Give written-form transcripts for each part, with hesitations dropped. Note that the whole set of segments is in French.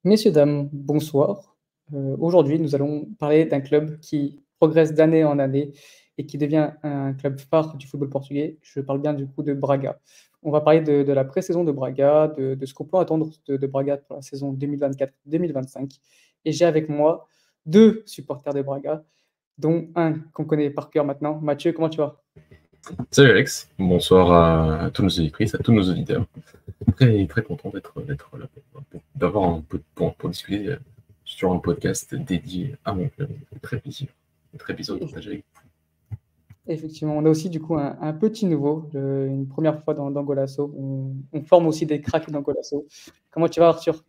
Messieurs, dames, bonsoir. Aujourd'hui, nous allons parler d'un club qui progresse d'année en année et qui devient un club phare du football portugais. Je parle bien du coup de Braga. On va parler de la pré-saison de Braga, de ce qu'on peut attendre de Braga pour la saison 2024-2025. Et j'ai avec moi deux supporters de Braga, dont un qu'on connaît par cœur maintenant. Mathieu, comment tu vas? Salut Alex, bonsoir à tous nos auditrices, à tous nos auditeurs. Très, très content d'être là, d'avoir un peu de temps pour discuter sur un podcast dédié à mon club. Très plaisir, très plaisir de partager avec Effectivement, on a aussi du coup un petit nouveau, une première fois dans Golasso. On forme aussi des cracks dans Golasso. Comment tu vas, Arthur?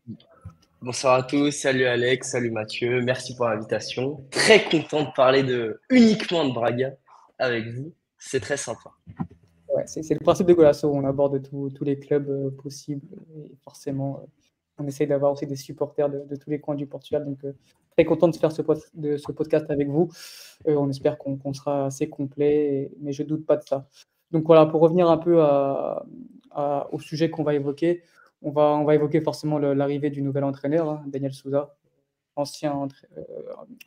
Bonsoir à tous, salut Alex, salut Mathieu, merci pour l'invitation. Très content de parler uniquement de Braga avec vous, c'est très sympa. Ouais, c'est le principe de Golasso, on aborde tous les clubs possibles et forcément, on essaye d'avoir aussi des supporters de tous les coins du Portugal. Donc, très content de faire ce podcast avec vous. On espère qu'on sera assez complet, mais je doute pas de ça. Donc voilà, pour revenir un peu au sujet qu'on va évoquer, on va évoquer forcément l'arrivée du nouvel entraîneur, hein, Daniel Sousa, ancien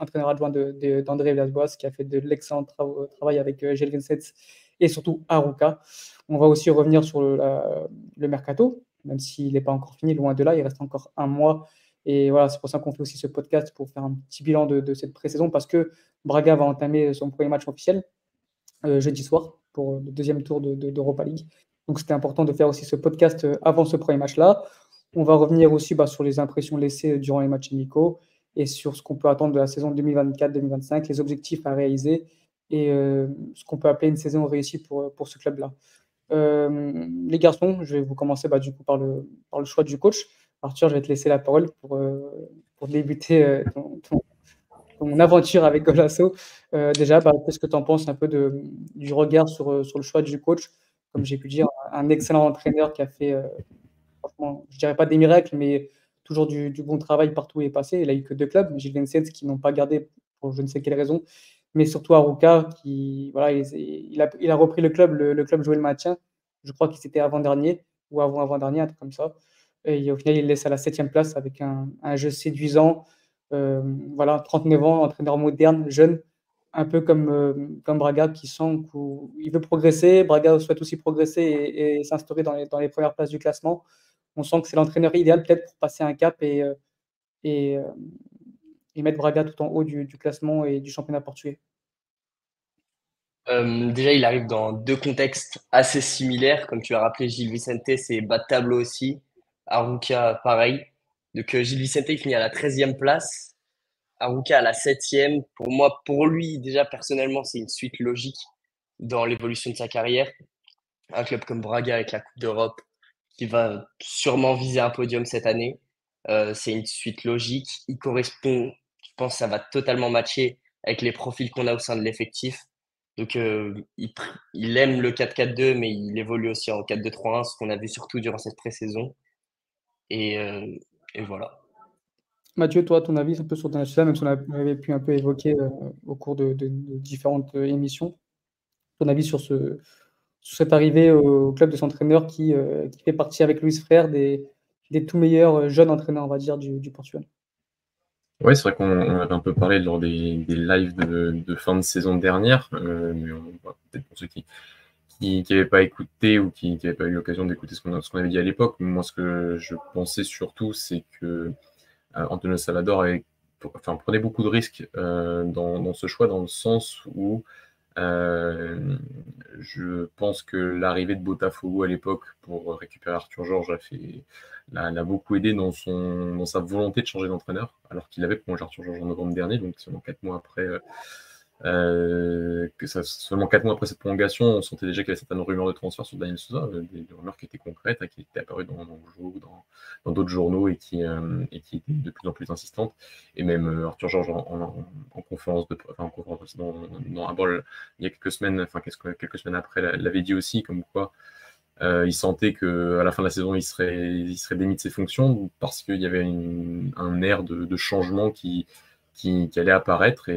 entraîneur adjoint d'André Villas-Boas, qui a fait de l'excellent travail avec Gil Vicente et surtout Arouca. On va aussi revenir sur le mercato, même s'il n'est pas encore fini, loin de là, il reste encore un mois. Et voilà, c'est pour ça qu'on fait aussi ce podcast, pour faire un petit bilan de cette pré-saison, parce que Braga va entamer son premier match officiel jeudi soir pour le deuxième tour d'Europa League. Donc c'était important de faire aussi ce podcast avant ce premier match-là. On va revenir aussi sur les impressions laissées durant les matchs amicaux et sur ce qu'on peut attendre de la saison 2024-2025, les objectifs à réaliser et ce qu'on peut appeler une saison réussie pour ce club-là. Les garçons, je vais vous commencer du coup par le choix du coach. Arthur, je vais te laisser la parole pour débuter ton aventure avec Golasso. Déjà, qu'est-ce que tu en penses un peu du regard sur le choix du coach? Comme j'ai pu dire, un excellent entraîneur qui a fait, franchement, je dirais pas des miracles, mais toujours du bon travail partout où il est passé. Il a eu que 2 clubs, Gil Vicente qui n'ont pas gardé pour je ne sais quelle raison, mais surtout Arouca qui, voilà, il a repris le club, le club jouait le maintien. Je crois qu'il c'était avant-dernier ou avant-avant-dernier, un truc comme ça, et au final, il le laisse à la 7e place avec un jeu séduisant, voilà, 39 ans, entraîneur moderne, jeune, un peu comme Braga qui sent qu'il veut progresser. Braga souhaite aussi progresser et s'instaurer dans les premières places du classement. On sent que c'est l'entraîneur idéal peut-être pour passer un cap et, euh, et mettre Braga tout en haut du classement et du championnat portugais. Déjà, il arrive dans deux contextes assez similaires, comme tu as rappelé, Gil Vicente, c'est bas de tableau aussi, Arouca, pareil. Donc Gil Vicente, il finit à la 13e place, Arouca à la 7e. Pour moi, pour lui, déjà personnellement, c'est une suite logique dans l'évolution de sa carrière. Un club comme Braga avec la Coupe d'Europe, qui va sûrement viser un podium cette année. C'est une suite logique. Il correspond, je pense que ça va totalement matcher avec les profils qu'on a au sein de l'effectif. Donc, il aime le 4-4-2, mais il évolue aussi en 4-2-3-1, ce qu'on a vu surtout durant cette pré-saison. Et, euh, et voilà. Mathieu, toi, ton avis un peu sur Daniel Suarez, même si on avait pu un peu évoquer au cours de différentes émissions, ton avis sur cette arrivée au club de son entraîneur qui fait partie avec Luis Frère des tout meilleurs jeunes entraîneurs, on va dire, du Portugal. vous. Ouais, c'est vrai qu'on avait un peu parlé lors des lives de fin de saison dernière, mais peut-être pour ceux qui n'avaient pas écouté ou qui n'avaient pas eu l'occasion d'écouter ce qu'on avait dit à l'époque, moi ce que je pensais surtout, c'est que Antonio Salvador prenait beaucoup de risques dans ce choix, dans le sens où je pense que l'arrivée de Botafogo à l'époque pour récupérer Arthur Georges l'a beaucoup aidé dans sa volonté de changer d'entraîneur, alors qu'il avait prolongé Arthur Georges en novembre dernier, donc seulement 4 mois après. Seulement 4 mois après cette prolongation, on sentait déjà qu'il y avait certaines rumeurs de transfert sur Daniel Sousa, des rumeurs qui étaient concrètes, qui étaient apparues dans le jour, dans d'autres journaux et qui étaient de plus en plus insistantes. Et même Arthur Georges en conférence dans un bol il y a quelques semaines, quelques semaines après, l'avait dit aussi, comme quoi il sentait qu'à la fin de la saison, il serait démis de ses fonctions parce qu'il y avait un air de changement qui allait apparaître.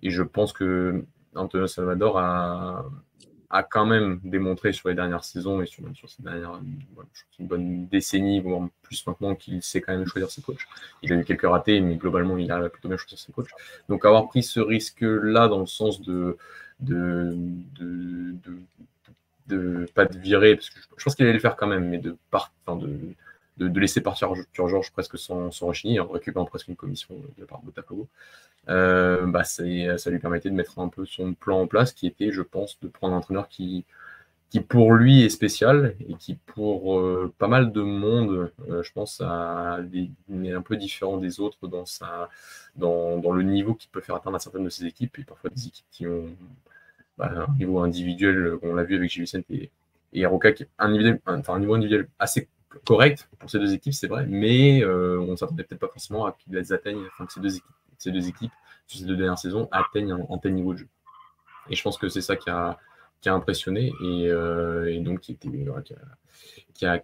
Et je pense que Antonio Salvador a quand même démontré sur les dernières saisons et sur ces dernières une bonne décennie, voire plus maintenant, qu'il sait quand même choisir ses coachs. Il a eu quelques ratés, mais globalement, il a plutôt bien choisi ses coachs. Donc avoir pris ce risque-là dans le sens de pas de virer, parce que je pense qu'il allait le faire quand même, mais de laisser partir Arthur Georges presque sans rechigner, en récupérant presque une commission de la part de Botafogo. Ça lui permettait de mettre un peu son plan en place, qui était, je pense, de prendre un entraîneur qui pour lui est spécial et qui pour pas mal de monde, je pense, est un peu différent des autres dans le niveau qu'il peut faire atteindre à certaines de ses équipes, et parfois des équipes qui ont un niveau individuel, on l'a vu avec Gilles Vicente et Aroca, qui est un niveau individuel assez correct pour ces deux équipes, c'est vrai, mais on ne s'attendait peut-être pas forcément à qu'ils atteignent, que ces deux équipes, sur ces 2 dernières saisons, atteignent un tel niveau de jeu. Et je pense que c'est ça qui a impressionné et donc qui a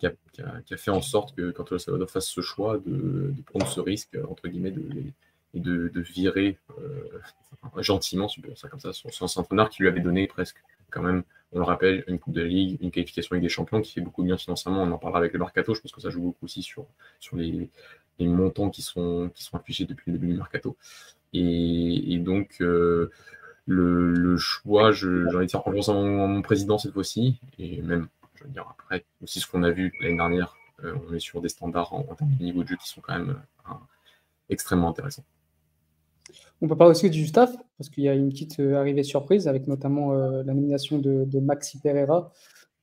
fait en sorte que quand Salvador fasse ce choix de prendre ce risque, entre guillemets, de virer gentiment, ça comme ça, son entraîneur qui lui avait donné presque, quand même, on le rappelle, une Coupe de la Ligue, une qualification avec des champions qui fait beaucoup de bien financièrement. On en parlera avec le Mercato. Je pense que ça joue beaucoup aussi sur les montants qui sont affichés depuis le début du Mercato. Et donc, le choix, j'ai envie de faire confiance en mon président cette fois-ci. Et même, je veux dire, après, aussi ce qu'on a vu l'année dernière, on est sur des standards en termes de niveau de jeu qui sont quand même extrêmement intéressants. On peut parler aussi du staff, parce qu'il y a une petite arrivée surprise, avec notamment la nomination de Maxi Pereira,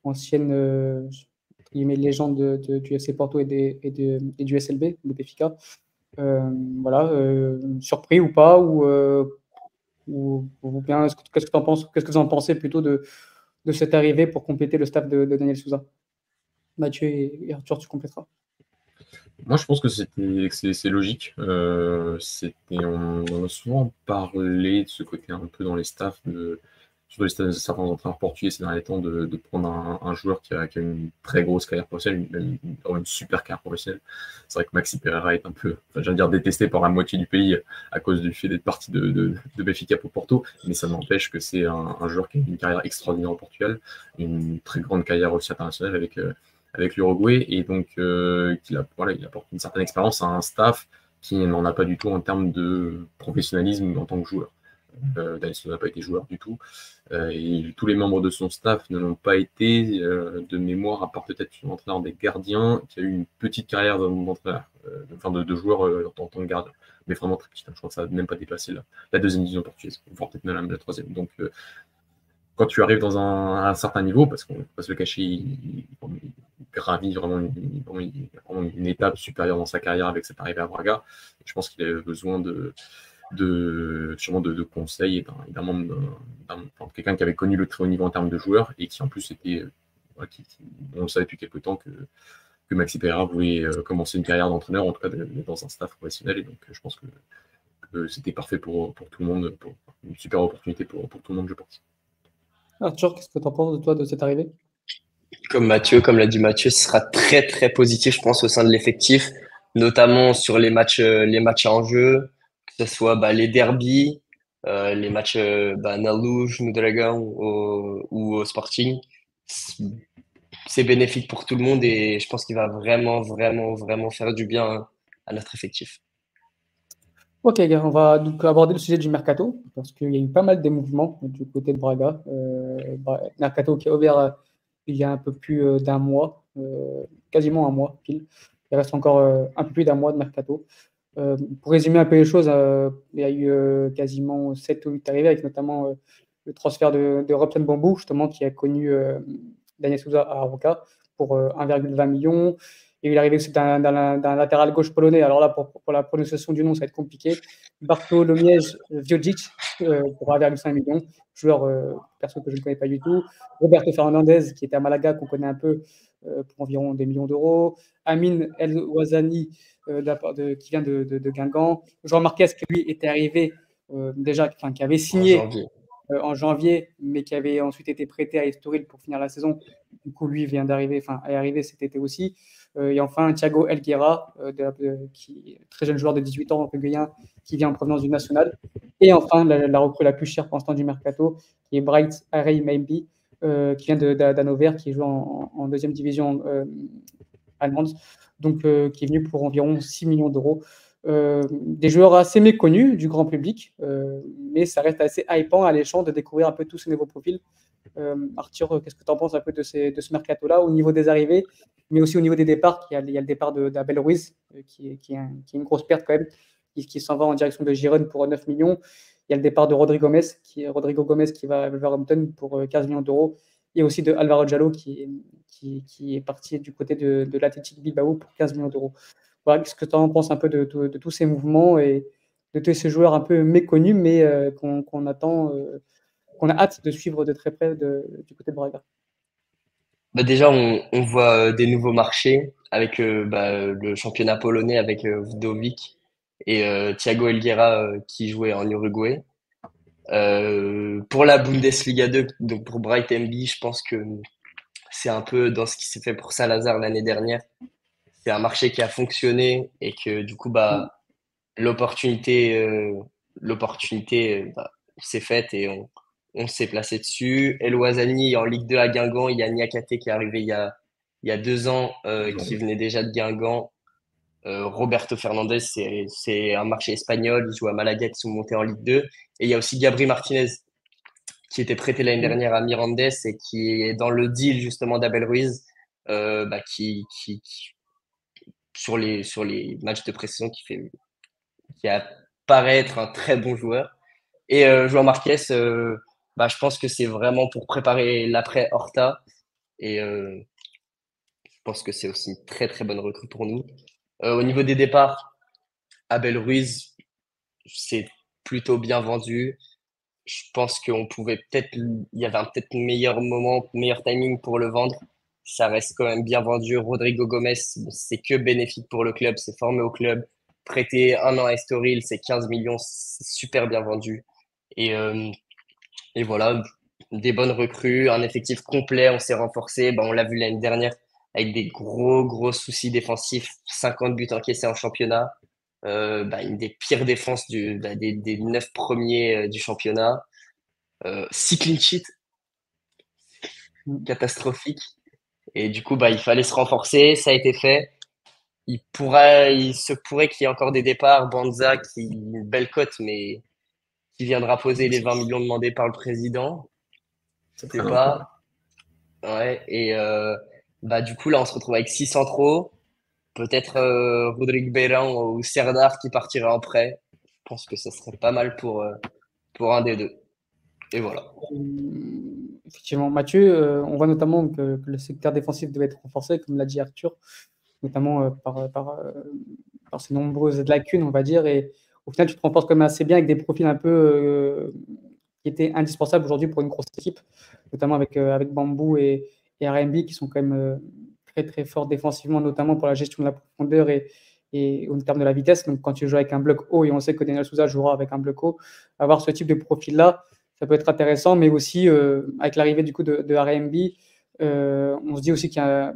ancienne légende du FC Porto et du SLB, le Benfica. Surpris ou pas, ou bien, qu'est-ce que vous en pensez plutôt de cette arrivée pour compléter le staff de Daniel Sousa? Mathieu et Arthur, tu compléteras. Moi, je pense que c'est logique. On a souvent parlé de ce côté un peu dans les staffs, surtout les staffs de certains entraîneurs portugais ces derniers temps, de prendre un joueur qui a une très grosse carrière professionnelle, une super carrière professionnelle. C'est vrai que Maxi Pereira est un peu, j'allais dire, détesté par la moitié du pays à cause du fait d'être parti de Benfica pour Porto, mais ça n'empêche que c'est un joueur qui a une carrière extraordinaire au Portugal, une très grande carrière aussi internationale avec l'Uruguay, et donc il apporte une certaine expérience à un staff qui n'en a pas du tout en termes de professionnalisme en tant que joueur. Daniel Sousa n'a pas été joueur du tout, et tous les membres de son staff ne l'ont pas été de mémoire, à part peut-être l'entraîneur des gardiens qui a eu une petite carrière d'entraîneur, de joueur en tant que gardien, mais vraiment très petite. Je crois que ça n'a même pas dépassé la deuxième division portugaise, voire peut-être même la troisième. Donc quand tu arrives dans un certain niveau, parce qu'on ne peut pas se le cacher, il gravit vraiment une étape supérieure dans sa carrière avec cette arrivée à Braga. Je pense qu'il a besoin sûrement de conseils et d'un membre, quelqu'un qui avait connu le très haut niveau en termes de joueurs et qui en plus était, on le savait depuis quelque temps que Maxi Pereira voulait commencer une carrière d'entraîneur, en tout cas dans un staff professionnel, et donc je pense que c'était parfait pour tout le monde, pour une super opportunité pour tout le monde, je pense. Arthur, qu'est-ce que tu en penses de toi de cette arrivée? Comme l'a dit Mathieu, ce sera très très positif, je pense, au sein de l'effectif, notamment sur les matchs à enjeu, que ce soit les derbies, les matchs na Luz, no Dragão ou au Sporting. C'est bénéfique pour tout le monde et je pense qu'il va vraiment, vraiment, vraiment faire du bien à notre effectif. Ok, on va donc aborder le sujet du Mercato, parce qu'il y a eu pas mal de mouvements du côté de Braga. Mercato qui a ouvert il y a un peu plus d'un mois, quasiment un mois pile. Il reste encore un peu plus d'un mois de Mercato. Pour résumer un peu les choses, il y a eu quasiment 7 ou 8 arrivées, avec notamment le transfert de Robson Bambou, justement, qui a connu Daniel Sousa à Aroca pour 1,20 million. Et il est arrivé aussi d'un latéral gauche polonais. Alors là, pour la prononciation du nom, ça va être compliqué. Bartłomiej Wiodzic pour 1,5 million. Joueur perso que je ne connais pas du tout. Roberto Fernandez, qui était à Malaga, qu'on connaît un peu, pour environ 2 millions d'euros. Amin El Ouazani, qui vient de Guingamp. Jean Marquez, qui lui était arrivé qui avait signé en janvier, mais qui avait ensuite été prêté à Estoril pour finir la saison. Du coup, lui est arrivé cet été aussi. Et enfin, Thiago Helguera, qui est très jeune joueur de 18 ans uruguayen, qui vient en provenance du National. Et enfin, la recrue la plus chère pour l'instant du Mercato, qui est Bright Arey Maybe, qui vient d'Hannover, qui joue en deuxième division allemande, donc qui est venu pour environ 6 millions d'euros. Des joueurs assez méconnus du grand public, mais ça reste assez hypant, alléchant de découvrir un peu tous ces nouveaux profils. Arthur, qu'est-ce que tu en penses un peu de ce mercato-là au niveau des arrivées, mais aussi au niveau des départs? Il y a le départ d'Abel Ruiz, qui est une grosse perte quand même, qui s'en va en direction de Girona pour 9 millions. Il y a le départ de Rodrigo Gomez qui va à Wolverhampton pour 15 millions d'euros. Il y a aussi de Alvaro Diallo qui est parti du côté de l'Athletic Bilbao pour 15 millions d'euros. Voilà, qu'est-ce que tu en penses un peu de tous ces mouvements et de tous ces joueurs un peu méconnus, mais qu'on attend, qu'on a hâte de suivre de très près du côté de Braga? Bah déjà, on voit des nouveaux marchés avec le championnat polonais avec Wdowick et Thiago Helguera qui jouait en Uruguay. Pour la Bundesliga 2, donc pour Bright MB, je pense que c'est un peu dans ce qui s'est fait pour Saint-Lazare l'année dernière. C'est un marché qui a fonctionné et que du coup, l'opportunité s'est faite et on s'est placé dessus. El Ouazzani en Ligue 2 à Guingamp, il y a Niakate qui est arrivé il y a 2 ans, qui venait déjà de Guingamp. Roberto Fernandez, c'est un marché espagnol, il joue à Malaga qui sont montés en Ligue 2. Et il y a aussi Gabri Martinez qui était prêté l'année dernière à Mirandes et qui est dans le deal justement d'Abel Ruiz, qui sur les matchs de pré-saison qui apparaît être un très bon joueur. Et João Marquez, je pense que c'est vraiment pour préparer l'après Horta. Et je pense que c'est aussi une très très bonne recrue pour nous. Au niveau des départs, Abel Ruiz, c'est plutôt bien vendu. Je pense qu'on pouvait peut-être, il y avait peut-être meilleur moment, meilleur timing pour le vendre. Ça reste quand même bien vendu. Rodrigo Gomez, c'est que bénéfique pour le club, c'est formé au club. Prêté 1 an à Estoril, c'est 15 millions, c'est super bien vendu. Et, euh, et voilà, des bonnes recrues, un effectif complet, on s'est renforcé. On l'a vu l'année dernière avec des gros soucis défensifs, 50 buts encaissés en championnat. Une des pires défenses des 9 premiers du championnat. 6 clean sheets, catastrophique. Et du coup, il fallait se renforcer, ça a été fait. Il se pourrait qu'il y ait encore des départs. Banza, qui une belle cote, mais qui viendra poser les 20 millions demandés par le président. Je sais pas. Ouais. Et du coup, là, on se retrouve avec 6 centraux. Peut-être Rodrigue Beirão ou Serdar qui partira en prêt. Je pense que ça serait pas mal pour un des deux. Et voilà. Effectivement, Mathieu, on voit notamment que le secteur défensif devait être renforcé, comme l'a dit Arthur, notamment par ses nombreuses lacunes, on va dire. Et au final, tu te renforces quand même assez bien avec des profils un peu qui étaient indispensables aujourd'hui pour une grosse équipe, notamment avec Bambou et RMB qui sont quand même très très forts défensivement, notamment pour la gestion de la profondeur et au terme de la vitesse. Donc quand tu joues avec un bloc haut, et on sait que Daniel Souza jouera avec un bloc haut, avoir ce type de profil-là, ça peut être intéressant, mais aussi avec l'arrivée du coup de RMB, on se dit aussi qu'il y a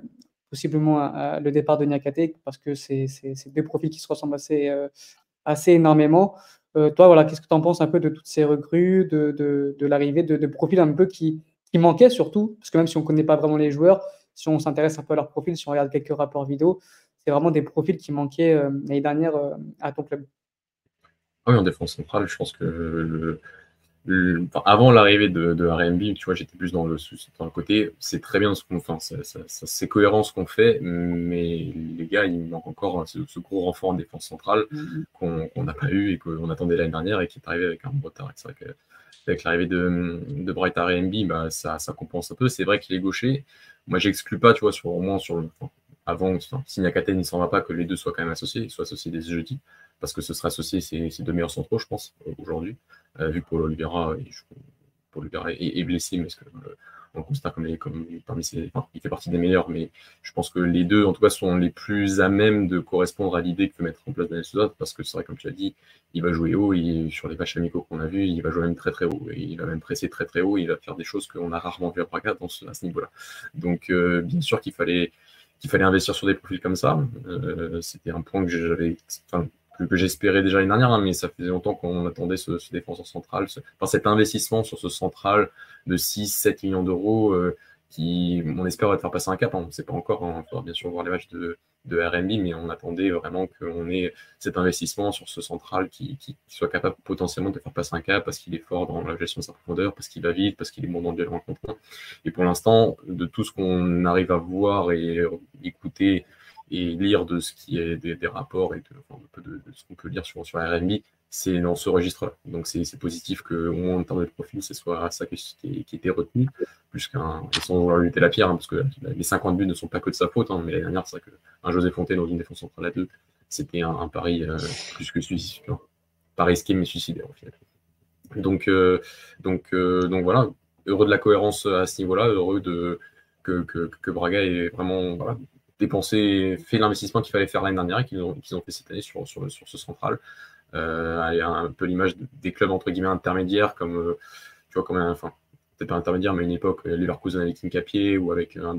possiblement le départ de Niakate, parce que c'est deux profils qui se ressemblent assez énormément. Toi, voilà, qu'est-ce que tu en penses un peu de toutes ces recrues, de l'arrivée de profils un peu qui manquaient surtout, parce que même si on ne connaît pas vraiment les joueurs, si on s'intéresse un peu à leur profil, si on regarde quelques rapports vidéo, c'est vraiment des profils qui manquaient l'année dernière à ton club. Oui, en défense centrale, je pense que avant l'arrivée de RMB, tu vois, j'étais plus dans le côté, c'est très bien ce qu'on fait, c'est cohérent ce qu'on fait, mais les gars, il manque encore ce gros renfort en défense centrale qu'on n'a pas eu et qu'on attendait l'année dernière et qui est arrivé avec un retard. C'est vrai qu'avec l'arrivée de Bright RMB, ça compense un peu. C'est vrai qu'il est gaucher. Moi, j'exclus pas, tu vois, avant, si Niakate ne s'en va pas, que les deux soient quand même associés, ils soient associés dès ce jeudi, parce que ce sera associé ces deux meilleurs centraux, je pense, aujourd'hui. Vu que Paulo Oliveira est blessé, mais on le constate il fait partie des meilleurs, mais je pense que les deux, en tout cas, sont les plus à même de correspondre à l'idée que peut mettre en place Daniel Souza, parce que c'est vrai, comme tu as dit, il va jouer haut, et sur les matchs amicaux qu'on a vus, il va jouer même très très haut, et il va même presser très très haut, il va faire des choses qu'on a rarement vues à Braga à ce niveau-là. Donc, bien sûr qu'il fallait investir sur des profils comme ça. C'était un point que j'espérais déjà l'année dernière, mais ça faisait longtemps qu'on attendait ce défenseur central, cet investissement sur ce central de 6-7 millions d'euros qui, on espère, va te faire passer un cap. On ne sait pas encore, il faudra bien sûr voir les matchs de RMB, mais on attendait vraiment qu'on ait cet investissement sur ce central qui soit capable potentiellement de faire passer un cap parce qu'il est fort dans la gestion de sa profondeur, parce qu'il va vite, parce qu'il est bon dans le duel en contre. Et pour l'instant, de tout ce qu'on arrive à voir et écouter et lire de ce qui est des rapports et de ce qu'on peut lire sur RMB, c'est dans ce registre-là. Donc c'est positif qu'au moins en termes de profil, ce soit ça qui était retenu, plus sans vouloir lui jeter la pierre, parce que les 50 buts ne sont pas que de sa faute, mais l'année dernière, c'est vrai qu'un José Fontaine dans une défense centrale à 2, c'était un pari plus que suicidaire. Pas risqué, mais suicidaire au final. Donc voilà, heureux de la cohérence à ce niveau-là, heureux que Braga ait vraiment dépensé, fait l'investissement qu'il fallait faire l'année dernière et qu'ils ont fait cette année sur ce central. Un peu l'image des clubs entre guillemets intermédiaires, comme tu vois, peut-être pas intermédiaire, mais à une époque, Leverkusen avec Hincapié ou avec un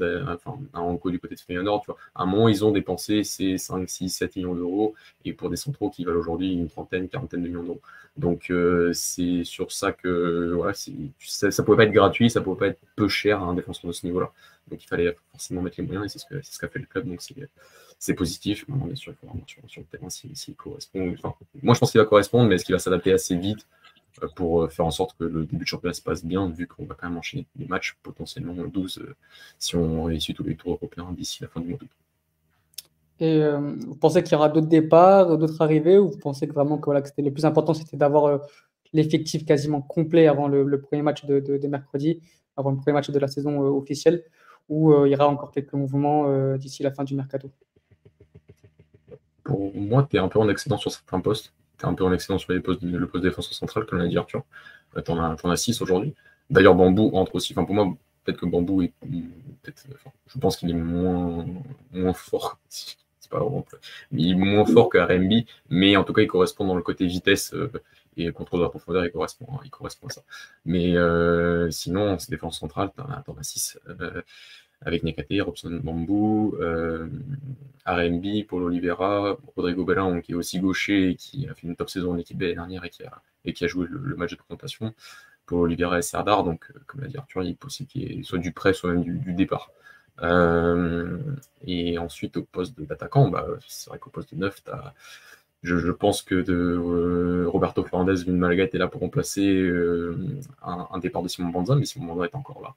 Anko du côté de Feyenoord, tu vois. À un moment, ils ont dépensé ces 5, 6, 7 millions d'euros, et pour des centraux qui valent aujourd'hui une trentaine, quarantaine de millions d'euros. Donc, c'est sur ça que voilà, ça pouvait pas être gratuit, ça pouvait pas être peu cher à un défenseur de ce niveau-là. Donc, il fallait forcément mettre les moyens, et c'est ce qu'a fait le club. Donc, c'est positif. Maintenant, bien sûr, il faut voir sur le terrain s'il correspond. Enfin, moi, je pense qu'il va correspondre, mais est-ce qu'il va s'adapter assez vite pour faire en sorte que le début de championnat se passe bien, vu qu'on va quand même enchaîner des matchs potentiellement 12 si on réussit tous les tours européens d'ici la fin du mois d'août. Et vous pensez qu'il y aura d'autres départs, d'autres arrivées, ou vous pensez que vraiment que c'était le plus important, c'était d'avoir l'effectif quasiment complet avant le premier match de mercredi, avant le premier match de la saison officielle, ou il y aura encore quelques mouvements d'ici la fin du mercato? Pour moi, tu es un peu en excédent sur certains postes. Tu es un peu en excédent sur le poste de défenseur central, comme l'a dit Arthur. Tu en as 6 aujourd'hui. D'ailleurs, Bambou entre aussi. Pour moi, peut-être que Bambou est. Je pense qu'il est moins fort. C'est pas vraiment. Mais il est moins fort que RMB, mais en tout cas, il correspond dans le côté vitesse et contrôle de la profondeur, il correspond à ça. Mais sinon, ces défenses centrales, tu en as 6. Avec Niakate, Robson Bambou, RMB, Paulo Oliveira, Rodrigo Bellin, qui est aussi gaucher et qui a fait une top saison en équipe B l'année dernière et qui a joué le match de présentation. Paulo Oliveira et Serdar, donc comme l'a dit Arthur, il est possible qu'il y ait soit du prêt, soit même du départ. Et ensuite, au poste d'attaquant, c'est vrai qu'au poste de 9, je pense que Roberto Fernandez venu de Malaga était là pour remplacer un départ de Simon Banza, mais Simon Banza est encore là.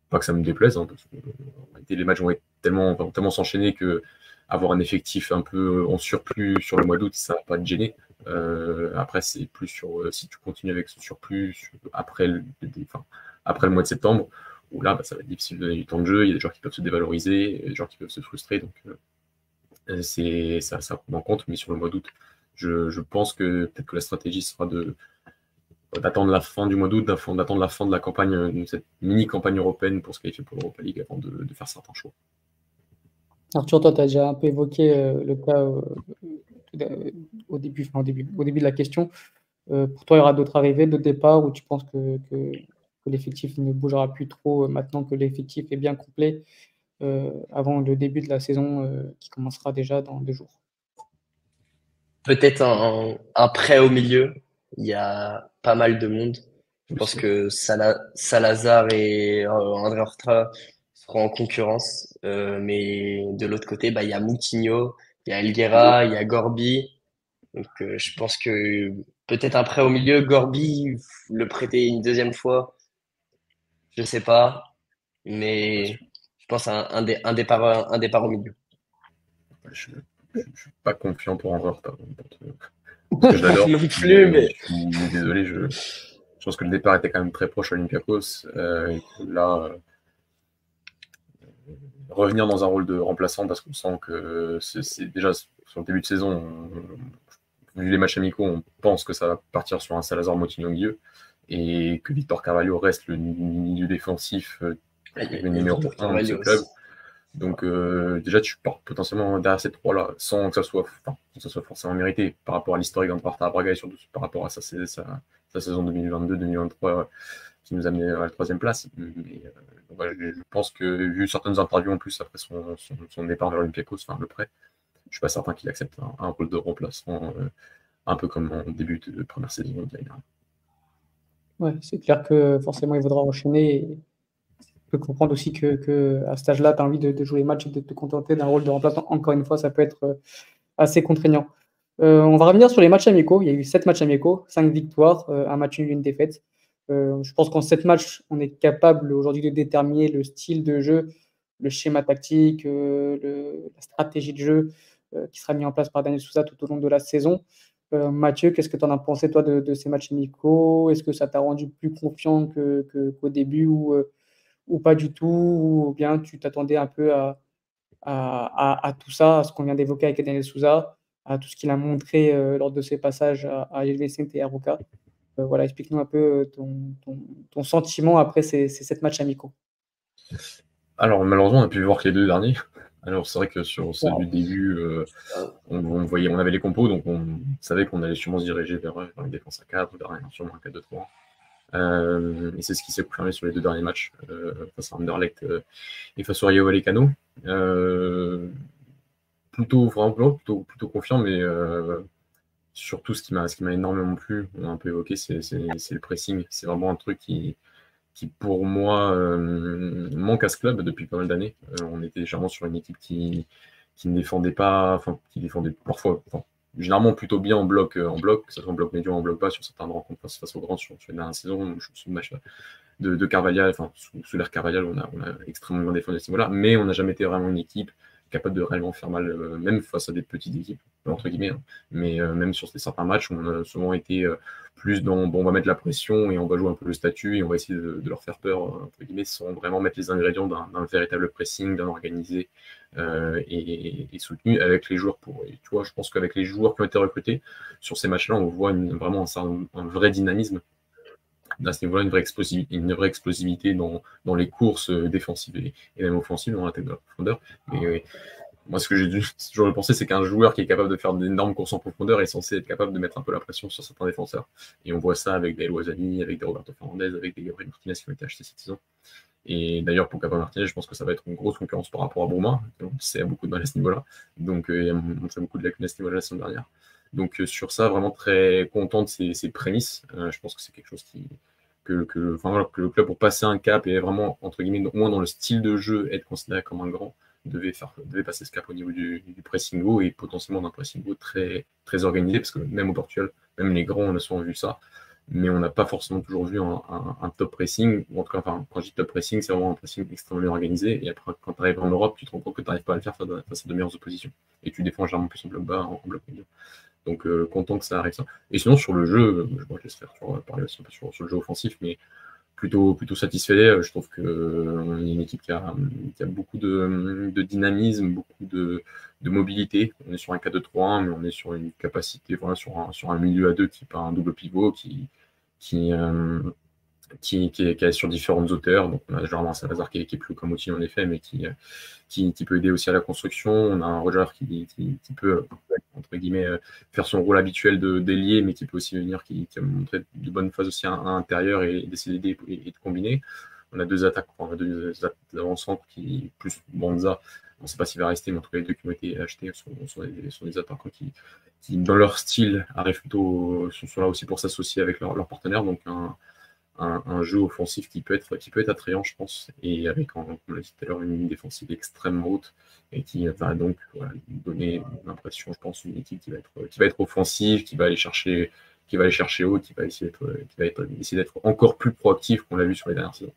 Pas que ça me déplaise, parce que les matchs vont tellement s'enchaîner que avoir un effectif un peu en surplus sur le mois d'août, ça va pas te gêner. Après, c'est plus si tu continues avec ce surplus après le mois de septembre, où là, ça va être difficile de donner du temps de jeu. Il y a des joueurs qui peuvent se dévaloriser, il y a des joueurs qui peuvent se frustrer. Donc, ça prend en compte. Mais sur le mois d'août, je pense que peut-être que la stratégie sera d'attendre la fin du mois d'août, d'attendre la fin de la campagne, cette mini-campagne européenne pour se qualifier pour l'Europa League avant de faire certains choix. Arthur, toi, tu as déjà un peu évoqué le cas au début de la question. Pour toi, il y aura d'autres arrivées, d'autres départs, ou tu penses que l'effectif ne bougera plus trop maintenant que l'effectif est bien complet avant le début de la saison qui commencera déjà dans 2 jours? Peut-être un prêt au milieu. Il y a pas mal de monde. Je pense que Salazar et André Horta seront en concurrence. Mais de l'autre côté, il y a Moutinho, il y a Elguera, il y a Gorby. Donc je pense que peut-être un prêt au milieu. Gorby, le prêter une deuxième fois, je sais pas. Mais je pense à un départ au milieu. Je suis pas confiant pour André Horta. Parce que je l'adore. Non plus, mais je suis désolé, je pense que le départ était quand même très proche à Olympiakos. Et que là, revenir dans un rôle de remplaçant, parce qu'on sent que c'est déjà sur le début de saison, vu les matchs amicaux, on pense que ça va partir sur un Salazar Moutinho milieu et que Victor Carvalho reste le milieu défensif le numéro 1 de ce club. Donc déjà, tu pars potentiellement derrière ces trois-là, sans que ça soit forcément mérité par rapport à l'historique d'Antarta à Braga et surtout par rapport à sa saison 2022-2023 qui nous a amené à la 3e place. Mais je pense que, vu certaines interviews en plus après son départ vers l'Olympiakos, le prêt, je suis pas certain qu'il accepte un rôle de remplaçant, un peu comme en début de première saison de l'année dernière. Ouais, c'est clair que forcément il voudra enchaîner. Et je peux comprendre aussi que à cet âge-là, tu as envie de jouer les matchs et de te contenter d'un rôle de remplaçant. Encore une fois, ça peut être assez contraignant. On va revenir sur les matchs amicaux. Il y a eu 7 matchs amicaux, 5 victoires, un match nul, une défaite. Je pense qu'en 7 matchs, on est capable aujourd'hui de déterminer le style de jeu, le schéma tactique, la stratégie de jeu qui sera mis en place par Daniel Sousa tout au long de la saison. Mathieu, qu'est-ce que tu en as pensé, toi, de ces matchs amicaux? Est-ce que ça t'a rendu plus confiant qu'au début ou pas du tout? Ou bien tu t'attendais un peu à tout ça, à ce qu'on vient d'évoquer avec Daniel Sousa, à tout ce qu'il a montré lors de ses passages à Gil Vicente et à Roca? Voilà, explique-nous un peu ton sentiment après ces 7 matchs amicaux. Alors, malheureusement, on a pu voir que les 2 derniers. Alors, c'est vrai que sur ceux du Wow. début, on voyait, on avait les compos, donc on savait qu'on allait sûrement se diriger vers une défense à 4, vers sûrement un 4-2-3. Et c'est ce qui s'est confirmé sur les 2 derniers matchs, face à Anderlecht et face au Rayo Vallecano. Plutôt confiant, mais surtout ce qui m'a énormément plu, on a un peu évoqué, c'est le pressing. C'est vraiment un truc qui pour moi manque à ce club depuis pas mal d'années. On était généralement sur une équipe qui ne défendait pas, enfin qui défendait parfois, enfin, généralement plutôt bien en bloc, que ce soit en bloc médian, en bloc bas sur certaines rencontres face aux grands sur les dernières saisons, sous le match de Carvalhal, enfin sous l'ère Carvalhal, on a extrêmement bien défendu à ce niveau-là, mais on n'a jamais été vraiment une équipe capable de réellement faire mal, même face à des petites équipes, entre guillemets, hein. Mais même sur certains matchs, on a souvent été plus dans bon, on va mettre la pression et on va jouer un peu le statut et on va essayer de leur faire peur, entre guillemets, sans vraiment mettre les ingrédients d'un véritable pressing, bien organisé et soutenu avec les joueurs pour. Et tu vois, je pense qu'avec les joueurs qui ont été recrutés sur ces matchs-là, on voit vraiment un vrai dynamisme à ce niveau-là, une vraie explosivité dans les courses défensives et même offensives dans la tête de la profondeur. Mais moi, ce que j'ai toujours pensé, c'est qu'un joueur qui est capable de faire d'énormes courses en profondeur est censé être capable de mettre un peu la pression sur certains défenseurs. Et on voit ça avec des Loisani, avec des Roberto Fernandez, avec des Gabriel Martinez qui ont été achetés cette saison. Et d'ailleurs, pour Gabriel Martinez, je pense que ça va être une grosse concurrence par rapport à Bruma. C'est à beaucoup de mal à ce niveau-là. Donc, il y a montré beaucoup de lacunes à ce niveau-là la saison dernière. Donc, sur ça, vraiment très content de ces prémices. Je pense que c'est quelque chose que le club, pour passer un cap et vraiment, entre guillemets, au moins dans le style de jeu, être considéré comme un grand, devait passer ce cap au niveau du pressing haut et potentiellement d'un pressing haut très, très organisé, parce que même au Portugal, même les grands, on a souvent vu ça, mais on n'a pas forcément toujours vu un top pressing, ou en tout cas, enfin, quand je dis top pressing, c'est vraiment un pressing extrêmement organisé, et après, quand tu arrives en Europe, tu te rends compte que tu n'arrives pas à le faire face à de meilleures oppositions, et tu défends généralement plus en bloc bas, en bloc médian. Donc, content que ça arrive ça. Et sinon, sur le jeu, je laisse faire parler aussi un peu sur le jeu offensif, mais plutôt satisfait. Je trouve qu'on est une équipe qui a beaucoup de dynamisme, beaucoup de mobilité. On est sur un 4-2-3-1, mais on est sur une capacité, voilà, sur un milieu à deux qui n'est pas un double pivot, qui est sur différentes hauteurs. Donc, on a généralement un Salazar qui est plus comme outil, en effet, mais qui peut aider aussi à la construction. On a un Roger qui peut, entre guillemets, faire son rôle habituel d'ailier, mais qui peut aussi venir, qui a montré de bonnes phases aussi à l'intérieur et d'essayer d'aider et de combiner. On a deux attaques, on a deux avant-centres qui, plus Banza, on ne sait pas s'il va rester, mais en tout cas les deux qui ont été achetés sont des attaquants qui, dans leur style, arrivent plutôt, sont là aussi pour s'associer avec leurs partenaires. Donc un jeu offensif qui peut être attrayant, je pense, et avec, comme on l'a dit tout à l'heure, une ligne défensive extrêmement haute et qui va donc donner l'impression, je pense, une équipe qui va être offensive, qui va aller chercher haut, qui va essayer d'être encore plus proactif qu'on l'a vu sur les dernières saisons.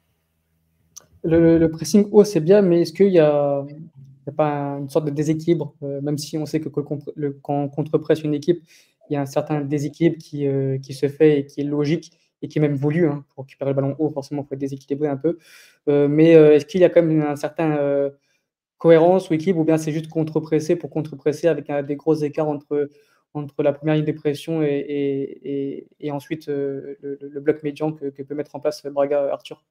Le pressing haut, c'est bien, mais est-ce qu'il y a pas une sorte de déséquilibre, même si on sait que quand on contre-presse une équipe, il y a un certain déséquilibre qui se fait et qui est logique et qui est même voulu, hein. Pour récupérer le ballon haut, forcément, il faut être déséquilibré un peu. Mais est-ce qu'il y a quand même un certain cohérence ou équilibre, ou bien c'est juste contre-presser pour contre-presser avec des gros écarts entre la première ligne de pression et ensuite le bloc médian que peut mettre en place Braga Arthur?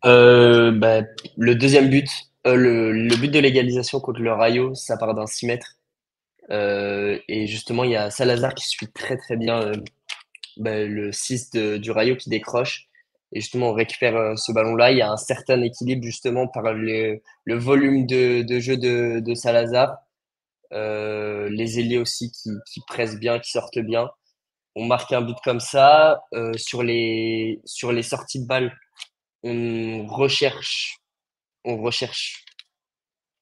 Le deuxième but, le but de l'égalisation contre le Rayo, ça part d'un 6 mètres. Et justement, il y a Salazar qui suit très très bien le 6 du Rayo qui décroche. Et justement, on récupère ce ballon-là. Il y a un certain équilibre justement par le volume de jeu de Salazar. Les ailiers aussi qui pressent bien, qui sortent bien. on marque un but comme ça. Sur les sorties de balles, on recherche, on recherche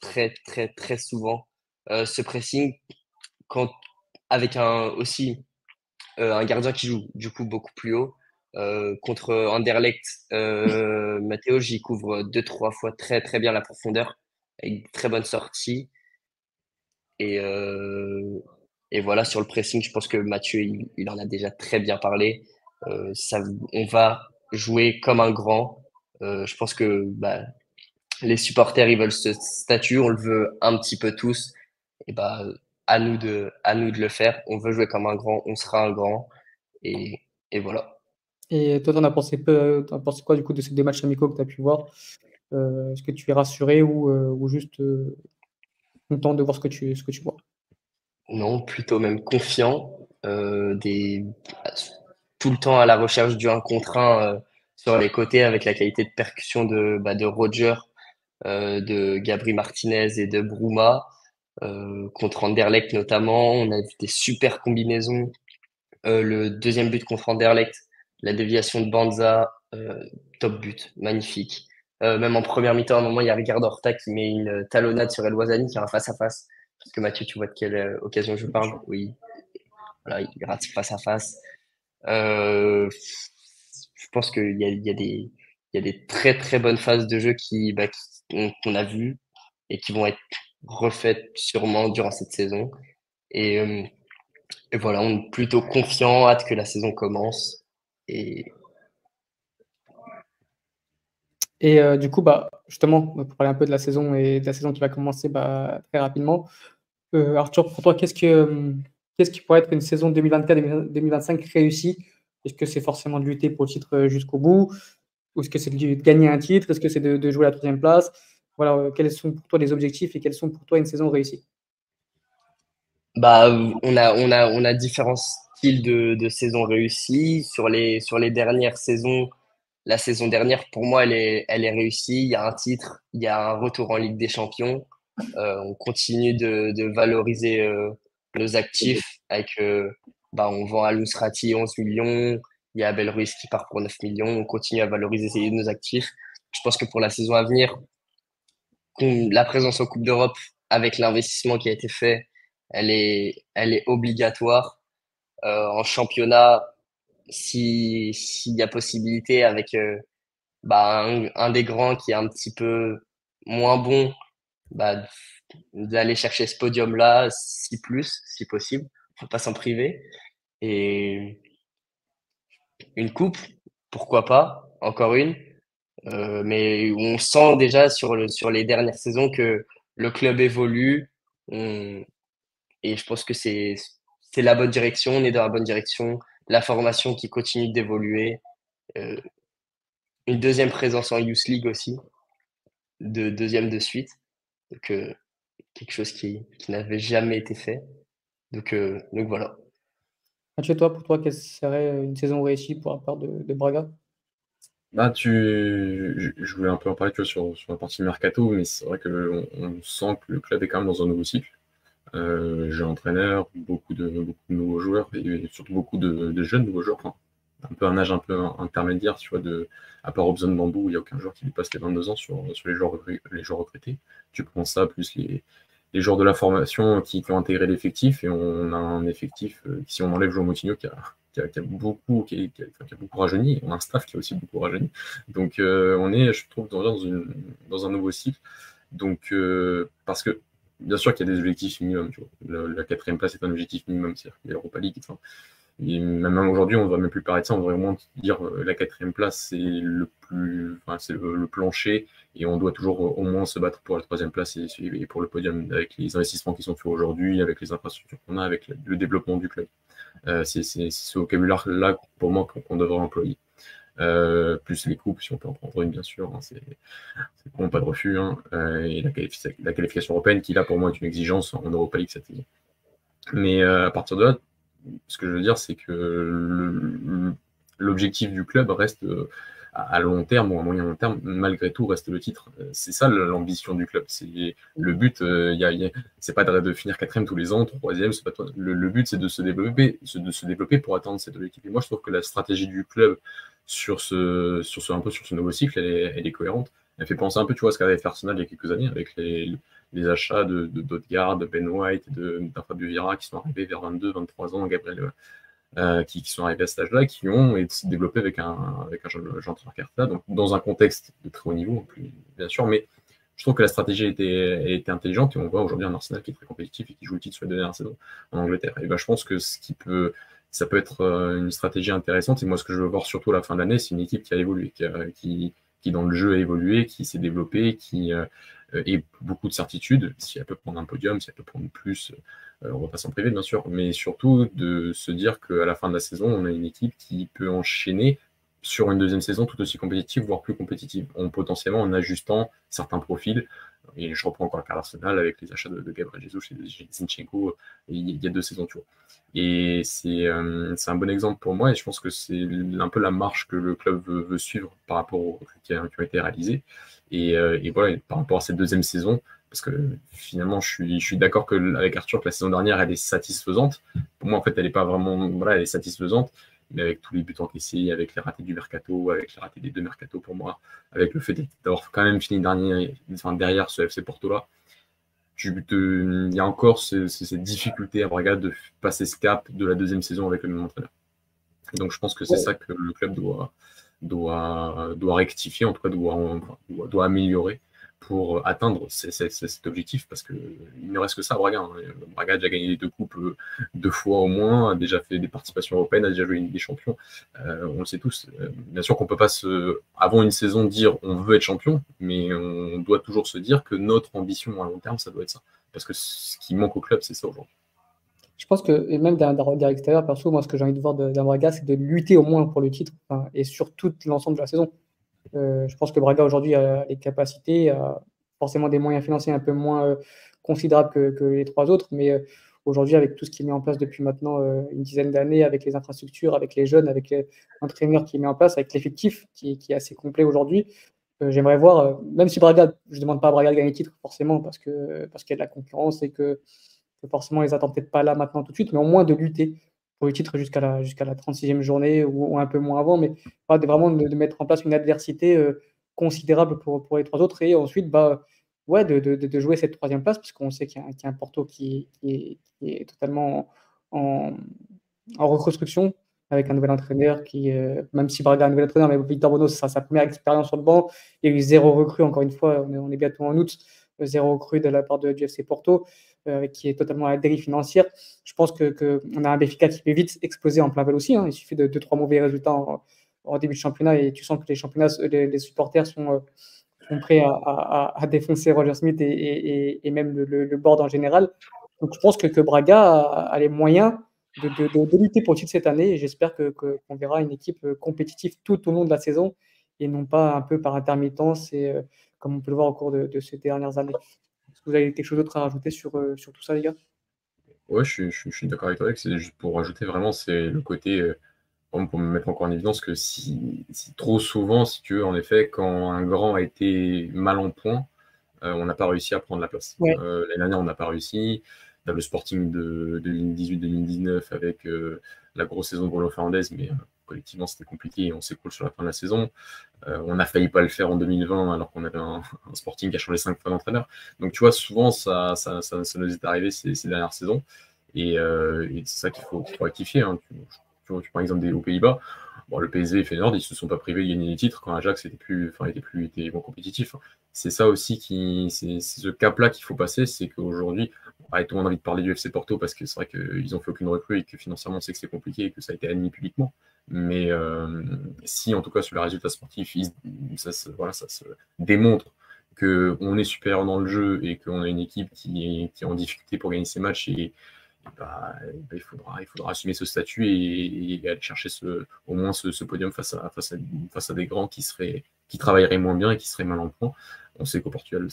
très, très, très souvent ce pressing quand, avec aussi un gardien qui joue du coup beaucoup plus haut. Contre Anderlecht, Matteo, j'y couvre 2-3 fois très, très bien la profondeur avec de très bonnes sorties. Et, et voilà, sur le pressing, je pense que Mathieu, il en a déjà très bien parlé. On va jouer comme un grand. Je pense que les supporters, ils veulent ce statut, on le veut un petit peu tous. Et bah, à nous de le faire. On veut jouer comme un grand, on sera un grand. Et, et voilà. Et toi, t'en as pensé quoi du coup de ces deux matchs amicaux que tu as pu voir? Est-ce que tu es rassuré ou juste content de voir ce que tu vois? Non, plutôt même confiant, tout le temps à la recherche du 1 contre 1 sur les côtés avec la qualité de percussion de Roger, de Gabri Martinez et de Bruma. Contre Anderlecht notamment, on a vu des super combinaisons. Le deuxième but contre Anderlecht, la déviation de Banza, top but, magnifique. Même en première mi-temps, à un moment, il y a Ricardo Horta qui met une talonnade sur El Ouazzani qui a un face-à-face. Parce que Mathieu, tu vois de quelle occasion je parle? Oui, voilà, il rate face à face. Je pense qu'il y a des très très bonnes phases de jeu qu'on a vues et qui vont être refaites sûrement durant cette saison. Et, euh, et voilà, on est plutôt confiant, hâte que la saison commence. Et Et du coup, justement, pour parler un peu de la saison et de la saison qui va commencer très rapidement, Arthur, pour toi, qu'est-ce qui pourrait être une saison 2024-2025 réussie? Est-ce que c'est forcément de lutter pour le titre jusqu'au bout? Ou est-ce que c'est de gagner un titre? Est-ce que c'est de jouer la troisième place? Voilà, quels sont pour toi les objectifs et quels sont pour toi une saison réussie? bah, on a différents styles de saisons réussies. Sur les dernières saisons, la saison dernière, pour moi, elle est réussie. Il y a un titre, il y a un retour en Ligue des Champions. On continue de valoriser nos actifs avec, on vend Al 11 millions. Il y a Abel Ruiz qui part pour 9 millions. On continue à valoriser nos actifs. Je pense que pour la saison à venir, la présence en Coupe d'Europe avec l'investissement qui a été fait, elle est obligatoire. En championnat, s'il y a possibilité avec un des grands qui est un petit peu moins bon, bah, d'aller chercher ce podium-là, si plus, si possible. Faut pas s'en priver. Et une coupe, pourquoi pas, encore une. Mais on sent déjà sur les dernières saisons que le club évolue. On- et je pense que c'est la bonne direction, on est dans la bonne direction. La formation qui continue d'évoluer. Euh, une deuxième présence en Youth League aussi, deuxième de suite. Donc, quelque chose qui n'avait jamais été fait. Donc voilà. Mathieu, toi, pour toi, quelle serait une saison réussie pour la part de Braga? Je voulais un peu en parler, tu vois, sur la partie mercato, mais c'est vrai que on sent que le club est quand même dans un nouveau cycle. J'ai entraîneur, beaucoup de nouveaux joueurs et surtout beaucoup de jeunes nouveaux joueurs. Enfin, un peu un âge un peu intermédiaire, tu vois, à part Robson Bambou, il n'y a aucun joueur qui dépasse les 22 ans sur les joueurs recrutés. Tu prends ça, plus les joueurs de la formation qui ont intégré l'effectif, et on a un effectif, si on enlève João Moutinho, qui a beaucoup, qui a beaucoup rajeuni, on a un staff qui a aussi beaucoup rajeuni. Donc on est, je trouve, dans un nouveau cycle. Donc, parce que bien sûr qu'il y a des objectifs minimums. Tu vois. La quatrième place est un objectif minimum, c'est-à-dire qu'il y a l'Europa League. Enfin, et même aujourd'hui, on ne va même plus parler de ça, on va vraiment dire la quatrième place, c'est le plancher, et on doit toujours au moins se battre pour la troisième place et pour le podium, avec les investissements qui sont faits aujourd'hui, avec les infrastructures qu'on a, avec le développement du club. C'est ce vocabulaire-là, pour moi, qu'on devrait employer. Plus les coupes, si on peut en prendre une, bien sûr, hein, c'est bon, pas de refus, hein, et la qualification européenne, qui là pour moi est une exigence en Europa League cette saison. Mais à partir de là, ce que je veux dire, c'est que l'objectif du club reste à long terme ou à moyen long terme, malgré tout, reste le titre. C'est ça l'ambition du club. Le but, c'est pas de finir 4e tous les ans, 3e, c'est pas le but, c'est de se développer pour atteindre cette objectif. Et moi, je trouve que la stratégie du club sur ce nouveau cycle, elle est cohérente. Elle fait penser un peu, tu vois, à ce qu'avait fait Arsenal il y a quelques années avec les achats d'Odegaard, de Ben White, d'un Fabio Vieira qui sont arrivés vers 22, 23 ans, Gabriel, qui sont arrivés à cet âge-là, qui ont été développés avec un Jean-Pierre Carta, donc dans un contexte de très haut niveau, bien sûr, mais je trouve que la stratégie était intelligente et on voit aujourd'hui un Arsenal qui est très compétitif et qui joue le titre sur les 2 dernières saisons en Angleterre. Et ben, je pense que ça peut être une stratégie intéressante. Et moi, ce que je veux voir surtout à la fin de l'année, c'est une équipe qui a évolué, qui dans le jeu a évolué, qui s'est développée, qui ait beaucoup de certitudes. Si elle peut prendre un podium, si elle peut prendre plus, on va pas s'en priver, bien sûr. Mais surtout de se dire qu'à la fin de la saison, on a une équipe qui peut enchaîner sur une deuxième saison tout aussi compétitive, voire plus compétitive, potentiellement en ajustant certains profils. Et je reprends encore le cas d'Arsenal avec les achats de Gabriel Jesus et de Zinchenko il y a 2 saisons, tu vois. Et c'est un bon exemple pour moi et je pense que c'est un peu la marche que le club veut suivre par rapport aux recrues qui ont été réalisées. Et voilà, par rapport à cette deuxième saison, parce que finalement, je suis d'accord avec Arthur que la saison dernière, elle est satisfaisante. Pour moi, en fait, elle n'est pas vraiment. Voilà, elle est satisfaisante, mais avec tous les buts encaissés, avec les ratés du mercato, avec les ratés des 2 mercato pour avec le fait d'avoir quand même fini derrière ce FC Porto-là, il y a encore cette difficulté à Braga de passer ce cap de la deuxième saison avec le même entraîneur. Et donc je pense que c'est ça que le club doit rectifier, en tout cas doit améliorer pour atteindre cet objectif, parce qu'il ne reste que ça à Braga. Hein. Braga a déjà gagné les 2 coupes 2 fois au moins, a déjà fait des participations européennes, a déjà joué une Ligue des Champions. On le sait tous. Bien sûr qu'on ne peut pas, avant une saison, dire on veut être champion, mais on doit toujours se dire que notre ambition à long terme, ça doit être ça. Parce que ce qui manque au club, c'est ça aujourd'hui. Je pense que, et même d'un regard extérieur, perso, moi, ce que j'ai envie de voir d'un Braga, c'est de lutter au moins pour le titre, et sur tout l'ensemble de la saison. Je pense que Braga aujourd'hui a les capacités, a forcément des moyens financiers un peu moins considérables que les 3 autres, mais aujourd'hui, avec tout ce qui est mis en place depuis maintenant une dizaine d'années, avec les infrastructures, avec les jeunes, avec l'entraîneur qui est mis en place, avec l'effectif qui est assez complet aujourd'hui, j'aimerais voir, même si Braga, je ne demande pas à Braga de gagner le titre forcément, parce qu'il y a de la concurrence et que forcément, ils attendent peut-être pas là maintenant tout de suite, mais au moins de lutter pour le titre jusqu'à la 36e journée ou un peu moins avant, mais vraiment de mettre en place une adversité considérable pour les 3 autres et ensuite de jouer cette 3e place, puisqu'on sait qu'il y a un Porto qui est totalement en reconstruction avec un nouvel entraîneur même si Braga a un nouvel entraîneur, mais Victor Bono, c'est sa première expérience sur le banc. Il y a eu 0 recrue, encore une fois, on est bientôt en août, 0 recrue de la part du FC Porto, qui est totalement à la dérive financière. Je pense qu'on a un Benfica qui peut vite exploser en plein vol aussi. Hein. Il suffit de 2-3 mauvais résultats en début de championnat et tu sens que les supporters sont prêts à défoncer Roger Smith et même le board en général. Donc je pense que Braga a les moyens de lutter pour le titre cette année et j'espère qu'on verra une équipe compétitive tout au long de la saison et non pas un peu par intermittence et comme on peut le voir au cours de ces dernières années. Est-ce que vous avez quelque chose d'autre à rajouter sur tout ça, les gars? Ouais, je suis d'accord avec toi. C'est juste pour rajouter vraiment, c'est le côté, pour me mettre encore en évidence que si trop souvent, si tu veux, en effet, quand un grand a été mal en point, on n'a pas réussi à prendre la place. Ouais. L'année dernière, on n'a pas réussi. Dans le Sporting de 2018-2019 avec la grosse saison de Bruno Fernandes, mais collectivement, c'était compliqué et on s'écoule sur la fin de la saison. On a failli pas le faire en 2020 alors qu'on avait un Sporting qui a changé 5 fois d'entraîneur. Donc tu vois, souvent ça nous est arrivé ces dernières saisons et c'est ça qu'il faut rectifier. Hein. Tu prends l'exemple aux Pays-Bas. Bon, le PSV et Feyenoord, ils se sont pas privés de gagner les titres quand Ajax était moins compétitif. C'est ça aussi c'est ce cap-là qu'il faut passer, c'est qu'aujourd'hui, tout le monde a envie de parler du FC Porto parce que c'est vrai qu'ils ont fait aucune recrue et que financièrement on sait que c'est compliqué et que ça a été admis publiquement. Mais si en tout cas sur les résultats sportifs, ça se démontre qu'on est supérieur dans le jeu et qu'on a une équipe qui est en difficulté pour gagner ses matchs il faudra assumer ce statut et aller chercher au moins ce podium face à des grands qui travailleraient moins bien et qui seraient mal en point. On sait qu'au Portugal,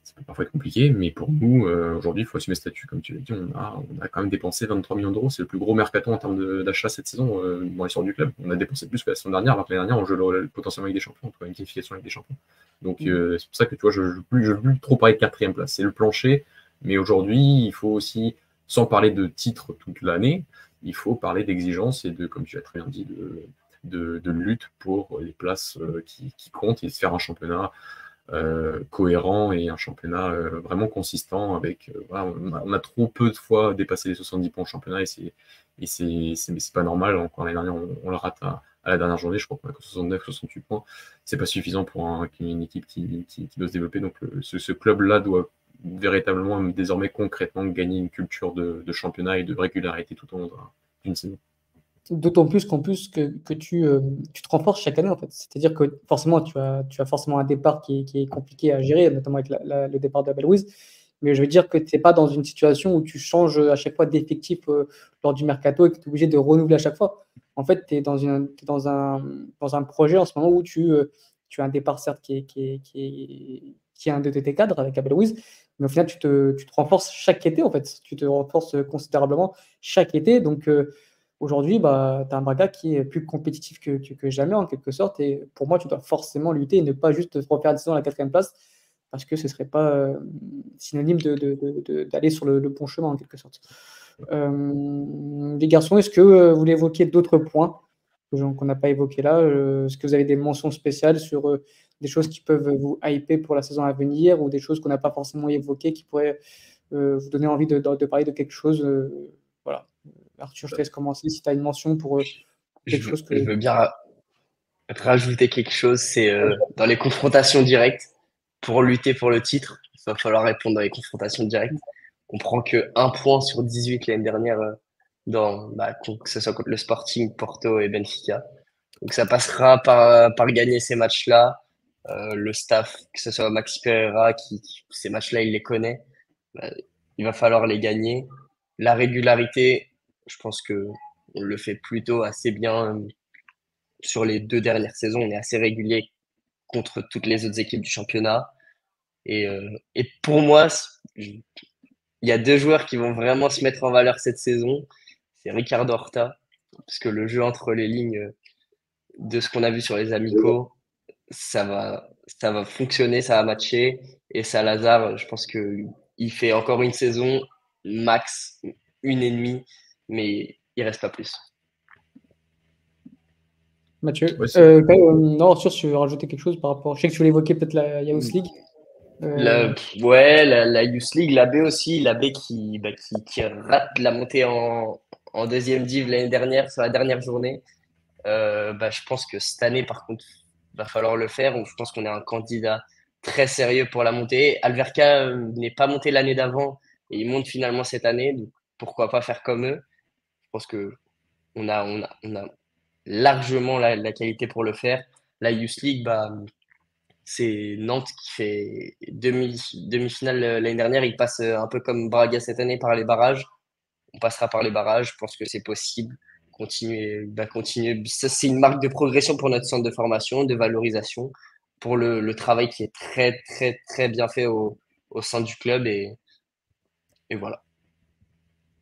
ça peut parfois être compliqué, mais pour nous, aujourd'hui, il faut assumer ce statut. Comme tu l'as dit, on a quand même dépensé 23 millions d'euros. C'est le plus gros mercato en termes d'achat cette saison dans l'histoire du club. On a dépensé plus que la saison dernière, alors que l'année dernière, on joue potentiellement avec des champions, en tout cas une qualification avec des champions. Donc c'est pour ça que tu vois, je ne veux plus trop parler de 4e place. C'est le plancher, mais aujourd'hui, il faut aussi, sans parler de titres toute l'année, il faut parler d'exigence et de, comme tu as très bien dit, de lutte pour les places qui comptent et de faire un championnat cohérent et un championnat vraiment consistant avec voilà, on a trop peu de fois dépassé les 70 points au championnat et c'est pas normal. Encore l'année dernière on le rate à la dernière journée, je crois qu'on a que 69-68 points, c'est pas suffisant pour une équipe qui doit se développer. Donc ce club là doit véritablement désormais concrètement gagner une culture de championnat et de régularité tout au long d'une saison. D'autant plus que tu te renforces chaque année, en fait. C'est-à-dire que forcément, tu as forcément un départ qui est compliqué à gérer, notamment avec le départ de Abel Ruiz. Mais je veux dire que tu n'es pas dans une situation où tu changes à chaque fois d'effectif lors du mercato et que tu es obligé de renouveler à chaque fois. En fait, tu es dans un projet en ce moment où tu as un départ, certes, qui est un de tes cadres avec Abel Ruiz, mais au final, tu te renforces chaque été, en fait. Tu te renforces considérablement chaque été. Donc, aujourd'hui, bah, tu as un Braga qui est plus compétitif que jamais, en quelque sorte. Et pour moi, tu dois forcément lutter et ne pas juste te refaire 10 ans à la 4e place, parce que ce ne serait pas synonyme d'aller sur le bon chemin, en quelque sorte. Les garçons, est-ce que vous voulez évoquer d'autres points qu'on n'a pas évoqués là? Est-ce que vous avez des mentions spéciales sur des choses qui peuvent vous hyper pour la saison à venir, ou des choses qu'on n'a pas forcément évoquées qui pourraient vous donner envie de parler de quelque chose voilà. Arthur, je te laisse commencer si tu as une mention pour quelque chose que. Je veux bien rajouter quelque chose, c'est dans les confrontations directes, pour lutter pour le titre, il va falloir répondre dans les confrontations directes. On prend que 1 point sur 18 l'année dernière que ce soit contre le Sporting, Porto et Benfica. Donc ça passera par gagner ces matchs-là. Le staff, que ce soit Maxi Pereira, ces matchs-là, il les connaît. Il va falloir les gagner. La régularité, je pense que on le fait plutôt assez bien sur les 2 dernières saisons. On est assez régulier contre toutes les autres équipes du championnat. Et pour moi, il y a 2 joueurs qui vont vraiment se mettre en valeur cette saison. C'est Ricardo Horta, parce que le jeu entre les lignes de ce qu'on a vu sur les amicaux, ça va fonctionner, ça va matcher. Et Salazar, je pense qu'il fait encore une saison, max 1,5, mais il reste pas plus. Mathieu. Ouais, Non, Arthur, tu veux rajouter quelque chose par rapport. Je sais que tu voulais évoquer peut-être la Youth League. La Youth League, la B aussi, la B qui rate la montée en 2e div l'année dernière, sur la dernière journée. Je pense que cette année, par contre, va falloir le faire. Je pense qu'on est un candidat très sérieux pour la montée. Alverca n'est pas monté l'année d'avant et il monte finalement cette année. Donc pourquoi pas faire comme eux? Je pense que on a largement la qualité pour le faire. La Youth League, c'est Nantes qui fait demi-finale l'année dernière. Il passe un peu comme Braga cette année par les barrages. On passera par les barrages. Je pense que c'est possible. Continuer. Ça, c'est une marque de progression pour notre centre de formation, de valorisation, pour le travail qui est très, très, très bien fait au sein du club. Et voilà.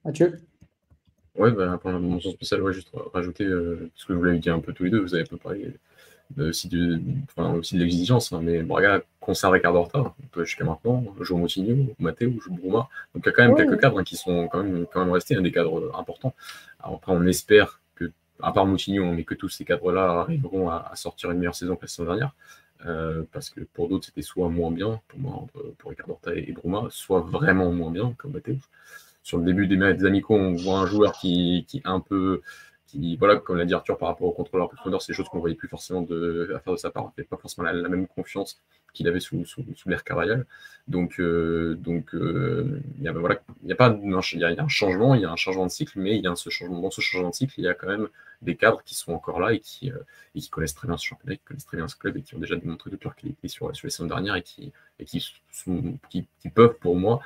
Mathieu. Ouais, pour la mention spéciale, ouais, juste rajouter, parce que vous l'avez dit un peu tous les deux, vous avez un peu parlé aussi de l'exigence, hein, mais Braga conserve Ricardo Horta jusqu'à maintenant, João Moutinho, Matteo, Bruma. Donc il y a quand même quelques cadres qui sont quand même restés, des cadres importants. Alors après, on espère que, à part Moutinho, mais que tous ces cadres-là arriveront à sortir une meilleure saison que la saison dernière. Parce que pour d'autres, c'était soit moins bien, pour moi, pour Ricardo Horta et Bruma, soit vraiment moins bien, comme Matteo. Sur le début des amicaux, on voit un joueur qui un peu, voilà, comme l'a dit Arthur, par rapport au contrôleur profondeur, c'est des choses qu'on ne voyait plus forcément à faire de sa part. Il n'avait pas forcément la même confiance qu'il avait sous l'ère Carvajal. Donc, il y a un changement, il y a un changement de cycle, mais dans ce changement de cycle, il y a quand même des cadres qui sont encore là et qui connaissent très bien ce championnat, qui connaissent très bien ce club et qui ont déjà démontré toute leur qualité sur les saisons dernières et qui peuvent, pour moi,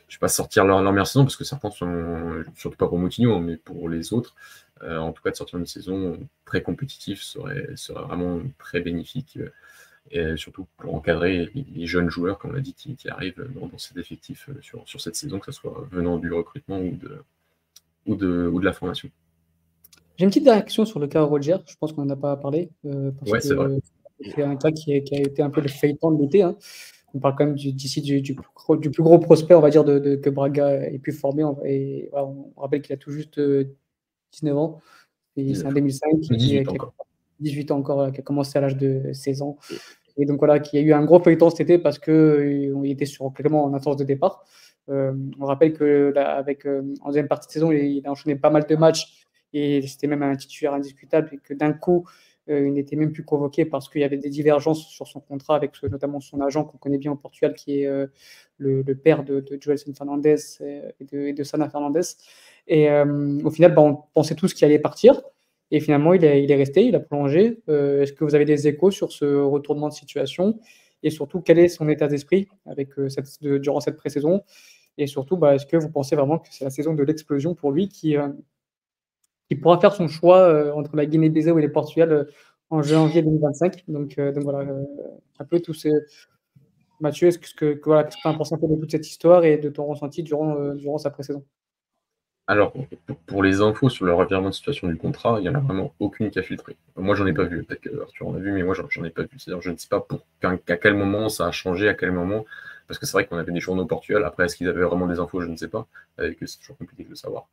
je ne vais pas sortir leur meilleure saison parce que certains sont, surtout pas pour Moutinho, mais pour les autres, en tout cas de sortir une saison très compétitive serait vraiment très bénéfique et surtout pour encadrer les jeunes joueurs, comme on l'a dit, qui arrivent dans cet effectif sur cette saison, que ce soit venant du recrutement ou de la formation. J'ai une petite réaction sur le cas Roger. Je pense qu'on n'en a pas parlé parce Ouais, c'est vrai. que c'est un cas qui a été un peu le feuilleton de l'été. Hein. On parle quand même d'ici du plus gros prospect, on va dire, que Braga ait pu former. Et voilà, on rappelle qu'il a tout juste 19 ans. Et c'est un 2005 18 qui a encore. 18 ans encore, qui a commencé à l'âge de 16 ans. Et donc voilà, qu'il y a eu un gros feuilleton cet été parce qu'il était clairement en instance de départ. On rappelle que en deuxième partie de saison, il a enchaîné pas mal de matchs et c'était même un titulaire indiscutable et que d'un coup, il n'était même plus convoqué parce qu'il y avait des divergences sur son contrat avec notamment son agent qu'on connaît bien au Portugal qui est le père de Joelson Fernandes et de Sana Fernandes. Et au final, on pensait tous qu'il allait partir. Et finalement, il est resté, il a prolongé. Est-ce que vous avez des échos sur ce retournement de situation? Et surtout, quel est son état d'esprit durant cette pré-saison? Et surtout, est-ce que vous pensez vraiment que c'est la saison de l'explosion pour lui qui pourra faire son choix entre la Guinée-Bissau et le Portugal en janvier 2025? Donc voilà, un peu tout ce. Mathieu, qu'est-ce que tu as pensé un peu de toute cette histoire et de ton ressenti durant sa pré-saison? Alors, pour les infos sur le revirement de situation du contrat, il n'y en a vraiment aucune qui a filtré. Moi, j'en ai pas vu. Peut-être que Arthur en a vu, mais moi, j'en ai pas vu. C'est-à-dire, je ne sais pas à quel moment ça a changé, à quel moment. Parce que c'est vrai qu'on avait des journaux au Portugal. Après, est-ce qu'ils avaient vraiment des infos? Je ne sais pas. Avec eux, c'est toujours compliqué de le savoir.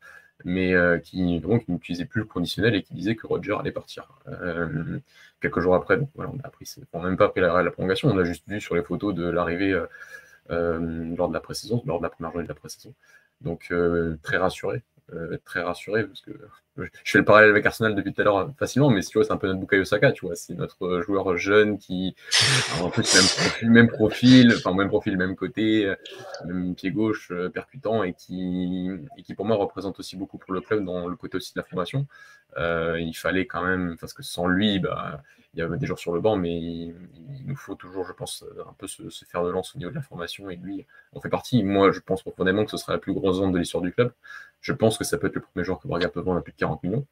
Mais qui n'utilisaient plus le conditionnel et qui disaient que Roger allait partir. Quelques jours après, donc voilà, on a appris. On n'a même pas appris la prolongation. On a juste vu sur les photos de l'arrivée lors de la pré-saison, lors de la première journée de la pré-saison. Donc très rassuré parce que je fais le parallèle avec Arsenal depuis tout à l'heure facilement, mais si tu vois, c'est un peu notre Bukayo Saka, tu vois, c'est notre joueur jeune qui a un peu même profil, même côté, même pied gauche percutant et qui pour moi représente aussi beaucoup pour le club dans le côté aussi de la formation. Il fallait quand même, parce que sans lui, il y avait des joueurs sur le banc, mais il nous faut toujours, je pense, un peu se faire de lance au niveau de la formation. Et lui, on fait partie. Moi, je pense profondément que ce sera la plus grosse vente de l'histoire du club. Je pense que ça peut être le premier joueur que Braga peut vendre à plus de 40 millions.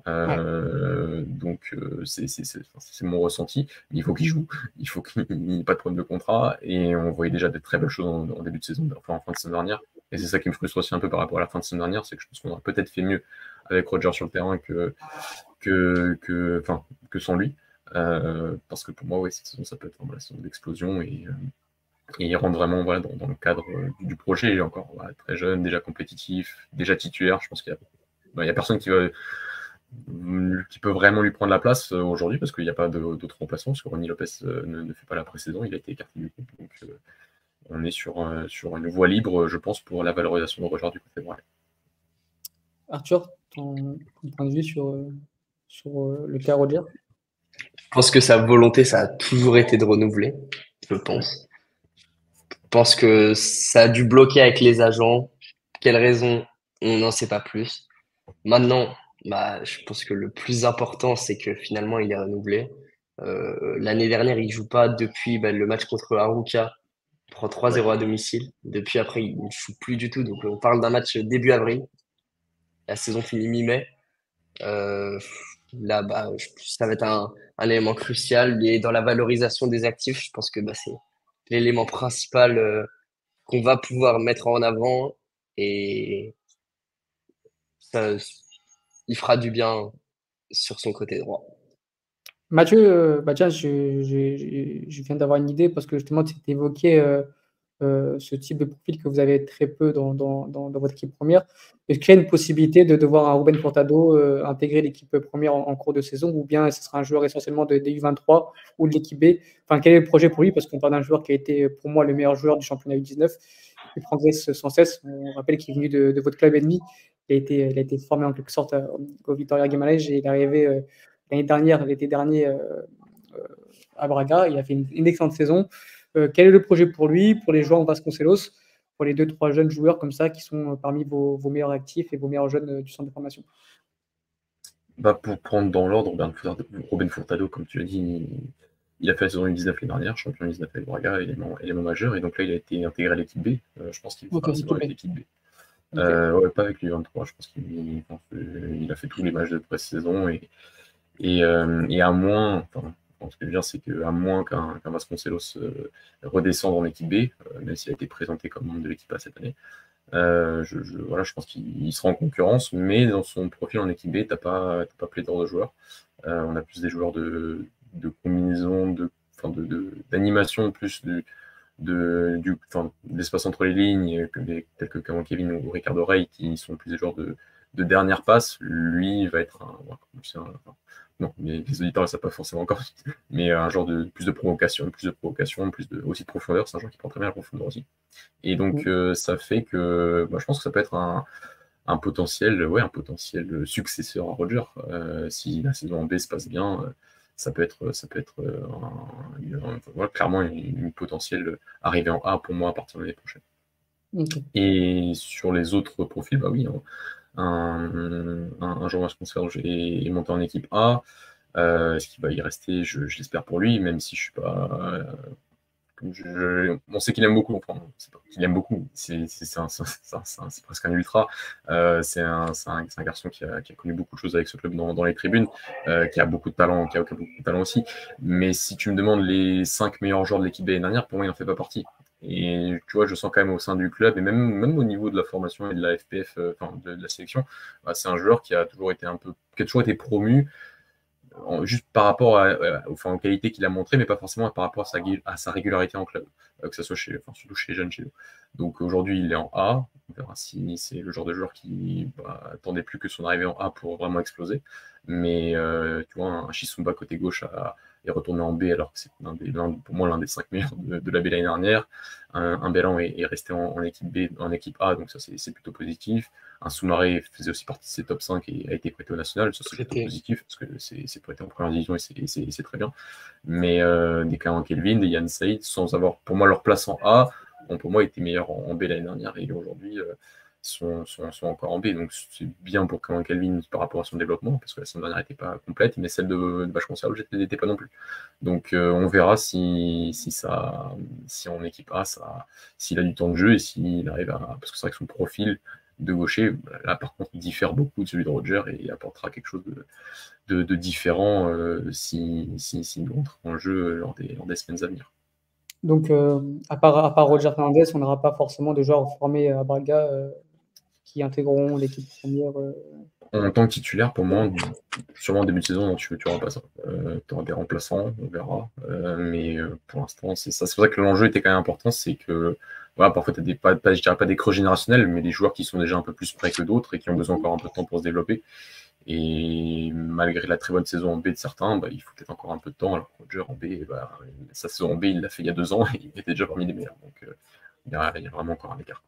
Donc, c'est mon ressenti. Il faut qu'il joue. Il faut qu'il n'y ait pas de problème de contrat. Et on voyait déjà de très belles choses en début de saison, enfin en fin de saison dernière. Et c'est ça qui me frustre aussi un peu par rapport à la fin de saison dernière, c'est que je pense qu'on aurait peut-être fait mieux avec Roger sur le terrain que sans lui. Parce que pour moi, cette saison, ça peut être la saison d'explosion et il rentre vraiment dans le cadre du projet. Il est encore très jeune, déjà compétitif, déjà titulaire. Je pense qu'il y a personne qui peut vraiment lui prendre la place aujourd'hui parce qu'il n'y a pas d'autres remplaçants. Parce que Ronny Lopez ne fait pas la pré-saison, il a été écarté du groupe. Donc on est sur une voie libre, je pense, pour la valorisation de Roger du côté vrai. Arthur, ton point de vue sur le cas Roger? Je pense que sa volonté, ça a toujours été de renouveler, je pense. Je pense que ça a dû bloquer avec les agents. Quelle raison? On n'en sait pas plus. Maintenant, je pense que le plus important, c'est que finalement, il est renouvelé. L'année dernière, il joue pas depuis le match contre Arouca. Il prend 3-0 à domicile. Depuis après, il ne joue plus du tout. Donc, on parle d'un match début avril. La saison finit mi-mai. Là, ça va être un élément crucial. Et dans la valorisation des actifs, je pense que c'est l'élément principal qu'on va pouvoir mettre en avant. Et ça, il fera du bien sur son côté droit. Mathieu, tiens, je viens d'avoir une idée parce que justement, tu évoqué ce type de profil que vous avez très peu dans votre équipe première. Est-ce qu'il y a une possibilité de voir un Ruben Furtado intégrer l'équipe première en cours de saison ou bien ce sera un joueur essentiellement des U23 ou de l'équipe B? Enfin, quel est le projet pour lui? Parce qu'on parle d'un joueur qui a été pour moi le meilleur joueur du championnat U19 qui progresse sans cesse. On rappelle qu'il est venu de votre club ennemi. Il a été formé en quelque sorte au Vitória Guimarães et il est arrivé l'année dernière, l'été dernier à Braga. Il a fait une excellente saison. Quel est le projet pour lui, pour les joueurs en Vasconcelos, pour les 2-3 jeunes joueurs comme ça qui sont parmi vos meilleurs actifs et vos meilleurs jeunes du centre de formation? Pour prendre dans l'ordre, Ruben Furtado, comme tu l'as dit, il a fait la saison U19 l'année dernière, champion U19 avec Braga, élément majeur, et donc là il a été intégré à l'équipe B. Je pense qu'il fera la saison avec l'équipe B. Pas avec l'U23, je pense qu'il a fait tous les matchs de pré-saison et à moins, ce que je veux dire, c'est qu'à moins qu'un Vasconcelos redescende en équipe B, même s'il a été présenté comme membre de l'équipe A cette année, voilà, je pense qu'il sera en concurrence, mais dans son profil en équipe B, t'as pas pléthore de joueurs. On a plus des joueurs de combinaison, d'animation, plus d'espace entre les lignes, tels que Kevin ou Ricardo Rey, qui sont plus des joueurs de dernière passe. Lui va être non, mais les auditeurs ne savent pas forcément encore, mais un genre de plus de provocation, aussi de profondeur. C'est un joueur qui prend très bien la profondeur aussi. Et donc, ça fait que je pense que ça peut être un potentiel successeur à Roger. Si la saison en B se passe bien, ça peut être clairement une potentielle arrivée en A pour moi à partir de l'année prochaine. Okay. Et sur les autres profils, oui, un joueur Vasconcelos est monté en équipe A. Est-ce qu'il va y rester? J'espère pour lui, même si je suis pas. On sait qu'il aime beaucoup. Enfin, c'est pas qu'il aime beaucoup. C'est presque un ultra. C'est un garçon qui a connu beaucoup de choses avec ce club dans les tribunes, qui a beaucoup de talent, qui a beaucoup de talent aussi. Mais si tu me demandes les 5 meilleurs joueurs de l'équipe B l'année dernière, pour moi, il n'en fait pas partie. Et tu vois, je sens quand même au sein du club, et même au niveau de la formation et de la FPF, de la sélection, c'est un joueur qui a toujours été promu. Juste par rapport aux qualités qu'il a montrées, mais pas forcément par rapport à sa régularité en club, que ce soit surtout chez les jeunes chez nous. Donc aujourd'hui, il est en A. On verra si c'est le genre de joueur qui attendait plus que son arrivée en A pour vraiment exploser. Mais tu vois, un Chisumba côté gauche est retourné en B, alors que c'est pour moi l'un des 5 meilleurs de la B l'année dernière. Un Bellan est resté en équipe B, en équipe A, donc ça c'est plutôt positif. Un Soumaré faisait aussi partie de ses top 5 et a été prêté au national, ça c'est plutôt positif parce que c'est prêté en première division et c'est très bien. Mais des Clément Kelvin, des Yann Saïd, sans avoir pour moi leur place en A, pour moi étaient meilleurs en B l'année dernière et aujourd'hui sont encore en B. Donc c'est bien pour Clément Kelvin par rapport à son développement parce que la saison dernière n'était pas complète, mais celle de Vasconcelos n'était pas non plus. Donc on verra si en équipe A, s'il a du temps de jeu et s'il arrive à. Parce que c'est vrai que son profil de gaucher, là par contre, il diffère beaucoup de celui de Roger et apportera quelque chose de différent s'il rentre en jeu lors des semaines à venir. Donc, à part Roger Fernandez, on n'aura pas forcément de joueurs formés à Braga qui intégreront l'équipe première. En tant que titulaire, pour moi, sûrement en début de saison, tu n'auras pas ça. Tu auras des remplaçants, on verra. Mais pour l'instant, c'est ça. C'est pour ça que l'enjeu était quand même important, c'est que parfois, tu as je dirais pas des creux générationnels, mais des joueurs qui sont déjà un peu plus près que d'autres et qui ont besoin encore un peu de temps pour se développer. Et malgré la très bonne saison en B de certains, il faut peut-être encore un peu de temps. Alors Roger en B, sa saison en B, il l'a fait il y a 2 ans et il était déjà parmi les meilleurs. Donc il y a vraiment encore un écart.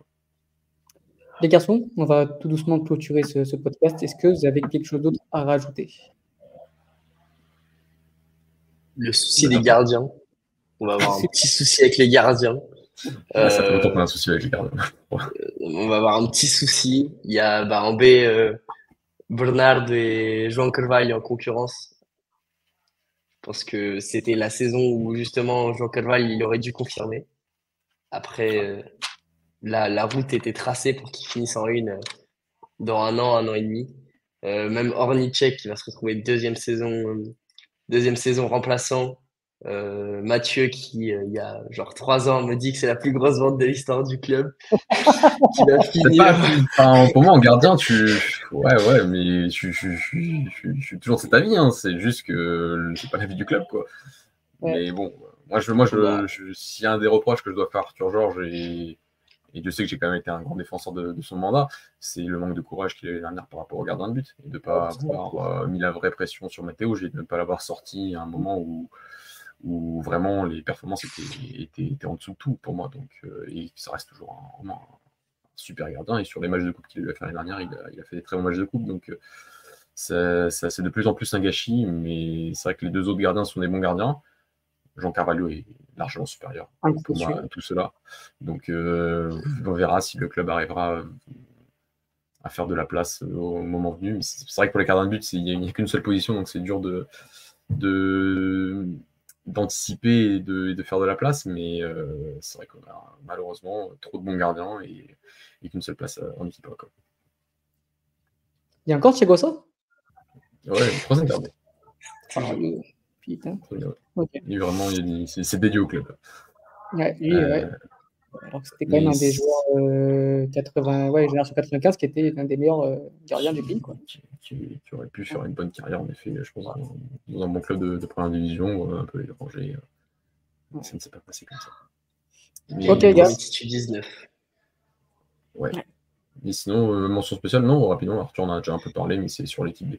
Les garçons, on va tout doucement clôturer ce podcast. Est-ce que vous avez quelque chose d'autre à rajouter? Le souci des gardiens. On va avoir un petit souci avec les gardiens. Ça fait longtemps qu'on a un souci avec les gardiens. On va avoir un petit souci. Il y a en B Bernard et João Carvalho en concurrence. Je pense que c'était la saison où justement João Carvalho il aurait dû confirmer. Après, la route était tracée pour qu'il finisse en une dans un an et demi. Même Ornicek qui va se retrouver deuxième saison remplaçant. Mathieu qui il y a genre 3 ans me dit que c'est la plus grosse vente de l'histoire du club. Qui va finir. Pour moi en gardien ouais mais je suis toujours de cet avis, hein. C'est juste que c'est pas l'avis du club quoi. Ouais. Mais bon, moi s'il y a un des reproches que je dois faire à Arthur Georges et je sais que j'ai quand même été un grand défenseur de son mandat, c'est le manque de courage qu'il a eu l'année dernière par rapport au gardien de but et de ne pas avoir mis la vraie pression sur Matteo et de ne pas l'avoir sorti à un moment où vraiment les performances étaient en dessous de tout pour moi. Donc, et ça reste toujours vraiment un super gardien. Et sur les matchs de coupe qu'il a fait l'année dernière, il a fait des très bons matchs de coupe. Donc ça c'est de plus en plus un gâchis. Mais c'est vrai que les 2 autres gardiens sont des bons gardiens. Jean Carvalho est largement supérieur pour moi à tout cela. Donc on verra si le club arrivera à faire de la place au moment venu. Mais c'est vrai que pour les gardiens de but, il n'y a qu'une seule position, donc c'est dur d'anticiper et de faire de la place, mais c'est vrai qu'on a malheureusement trop de bons gardiens et qu'une seule place en équipe. Il y a encore Thiago Sosa ? Ouais, le troisième gardien. Putain. Très bien. Ok. Et vraiment, c'est dédié au club. Ouais, lui, ouais. Alors que c'était quand même un des joueurs 80, génération 95 qui était l'un des meilleurs gardiens du pays, quoi. Qui aurait pu faire une bonne carrière, en effet, je pense, dans un bon club de première division, un peu à l'étranger. Ça ne s'est pas passé comme ça. Mais Ok, il gars. est 19. Ouais. Mais sinon, mention spéciale, non, rapidement, Arthur en a déjà un peu parlé, mais c'est sur l'équipe B.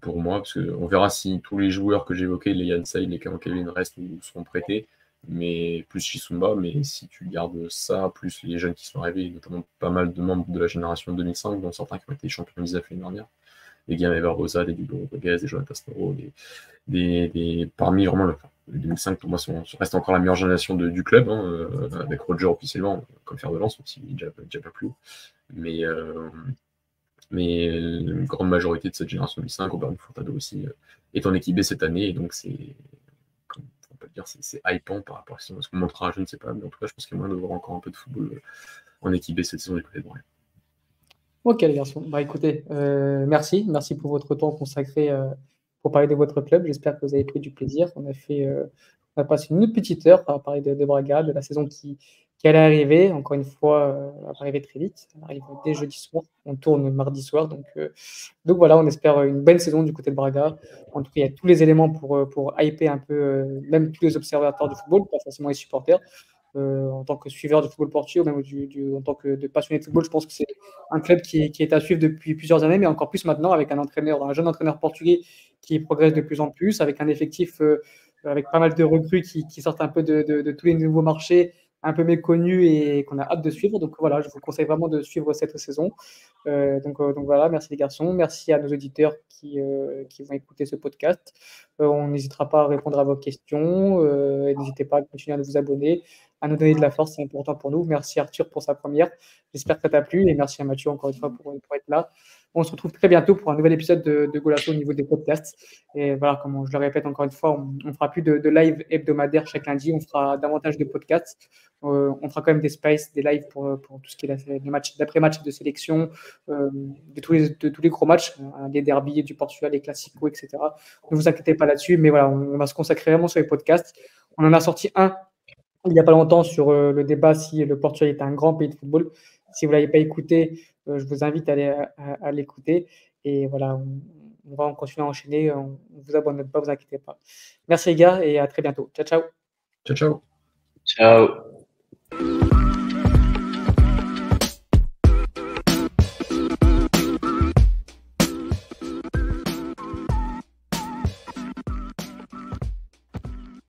Pour moi, parce qu'on verra si tous les joueurs que j'évoquais, les Yansai, les Kevin restent ou seront prêtés, mais plus Chisumba, mais si tu gardes ça, plus les jeunes qui sont arrivés, notamment pas mal de membres de la génération 2005, dont certains qui ont été champions d'ISAF l'année dernière, des Guillermo Barbosa, des Diego Rodriguez, des Jonathan Snoro, parmi vraiment le 2005 pour moi reste encore la meilleure génération du club, avec Roger officiellement comme fer de lance, même s'il est déjà pas plus haut. Mais une grande majorité de cette génération 2005, Robert Furtado aussi, est en équipe B cette année, et donc c'est hypant par rapport à ce qu'on montrera, je ne sais pas, mais en tout cas je pense qu'il y a moyen de voir encore un peu de football en équipe B cette saison du côté de Brest. Ok les garçons, bah écoutez, merci pour votre temps consacré pour parler de votre club. J'espère que vous avez pris du plaisir. On a passé une petite heure à parler de Braga, de la saison qui allait arriver. Encore une fois, elle va arriver très vite. Elle arrive dès jeudi soir. On tourne mardi soir, donc voilà, on espère une belle saison du côté de Braga. En tout cas, il y a tous les éléments pour hyper un peu, même tous les observateurs du football, pas forcément les supporters. En tant que suiveur du football portugais, ou même en tant que de passionné de football, je pense que c'est un club qui est à suivre depuis plusieurs années, mais encore plus maintenant avec un jeune entraîneur portugais qui progresse de plus en plus, avec un effectif avec pas mal de recrues qui sortent un peu de tous les nouveaux marchés un peu méconnus et qu'on a hâte de suivre. Donc voilà, je vous conseille vraiment de suivre cette saison. Donc voilà, merci les garçons, merci à nos auditeurs qui vont écouter ce podcast. On n'hésitera pas à répondre à vos questions. N'hésitez pas à continuer à vous abonner, à nous donner de la force, c'est important pour nous. Merci Arthur pour sa première. J'espère que ça t'a plu et merci à Mathieu encore une fois pour être là. On se retrouve très bientôt pour un nouvel épisode de Golasso au niveau des podcasts. Et voilà, comme je le répète encore une fois, on ne fera plus de live hebdomadaire chaque lundi, on fera davantage de podcasts. On fera quand même des spaces, des lives pour tout ce qui est les matchs d'après-match de sélection, de tous les gros matchs, des derbies du Portugal, les classicos, etc. Ne vous inquiétez pas là-dessus, mais voilà, on va se consacrer vraiment sur les podcasts. On en a sorti un il n'y a pas longtemps sur le débat si le Portugal est un grand pays de football. Si vous ne l'avez pas écouté, je vous invite à l'écouter. Et voilà, on va continuer à enchaîner. On ne vous abonne pas, vous inquiétez pas. Merci les gars et à très bientôt. Ciao, ciao. Ciao, ciao. Ciao.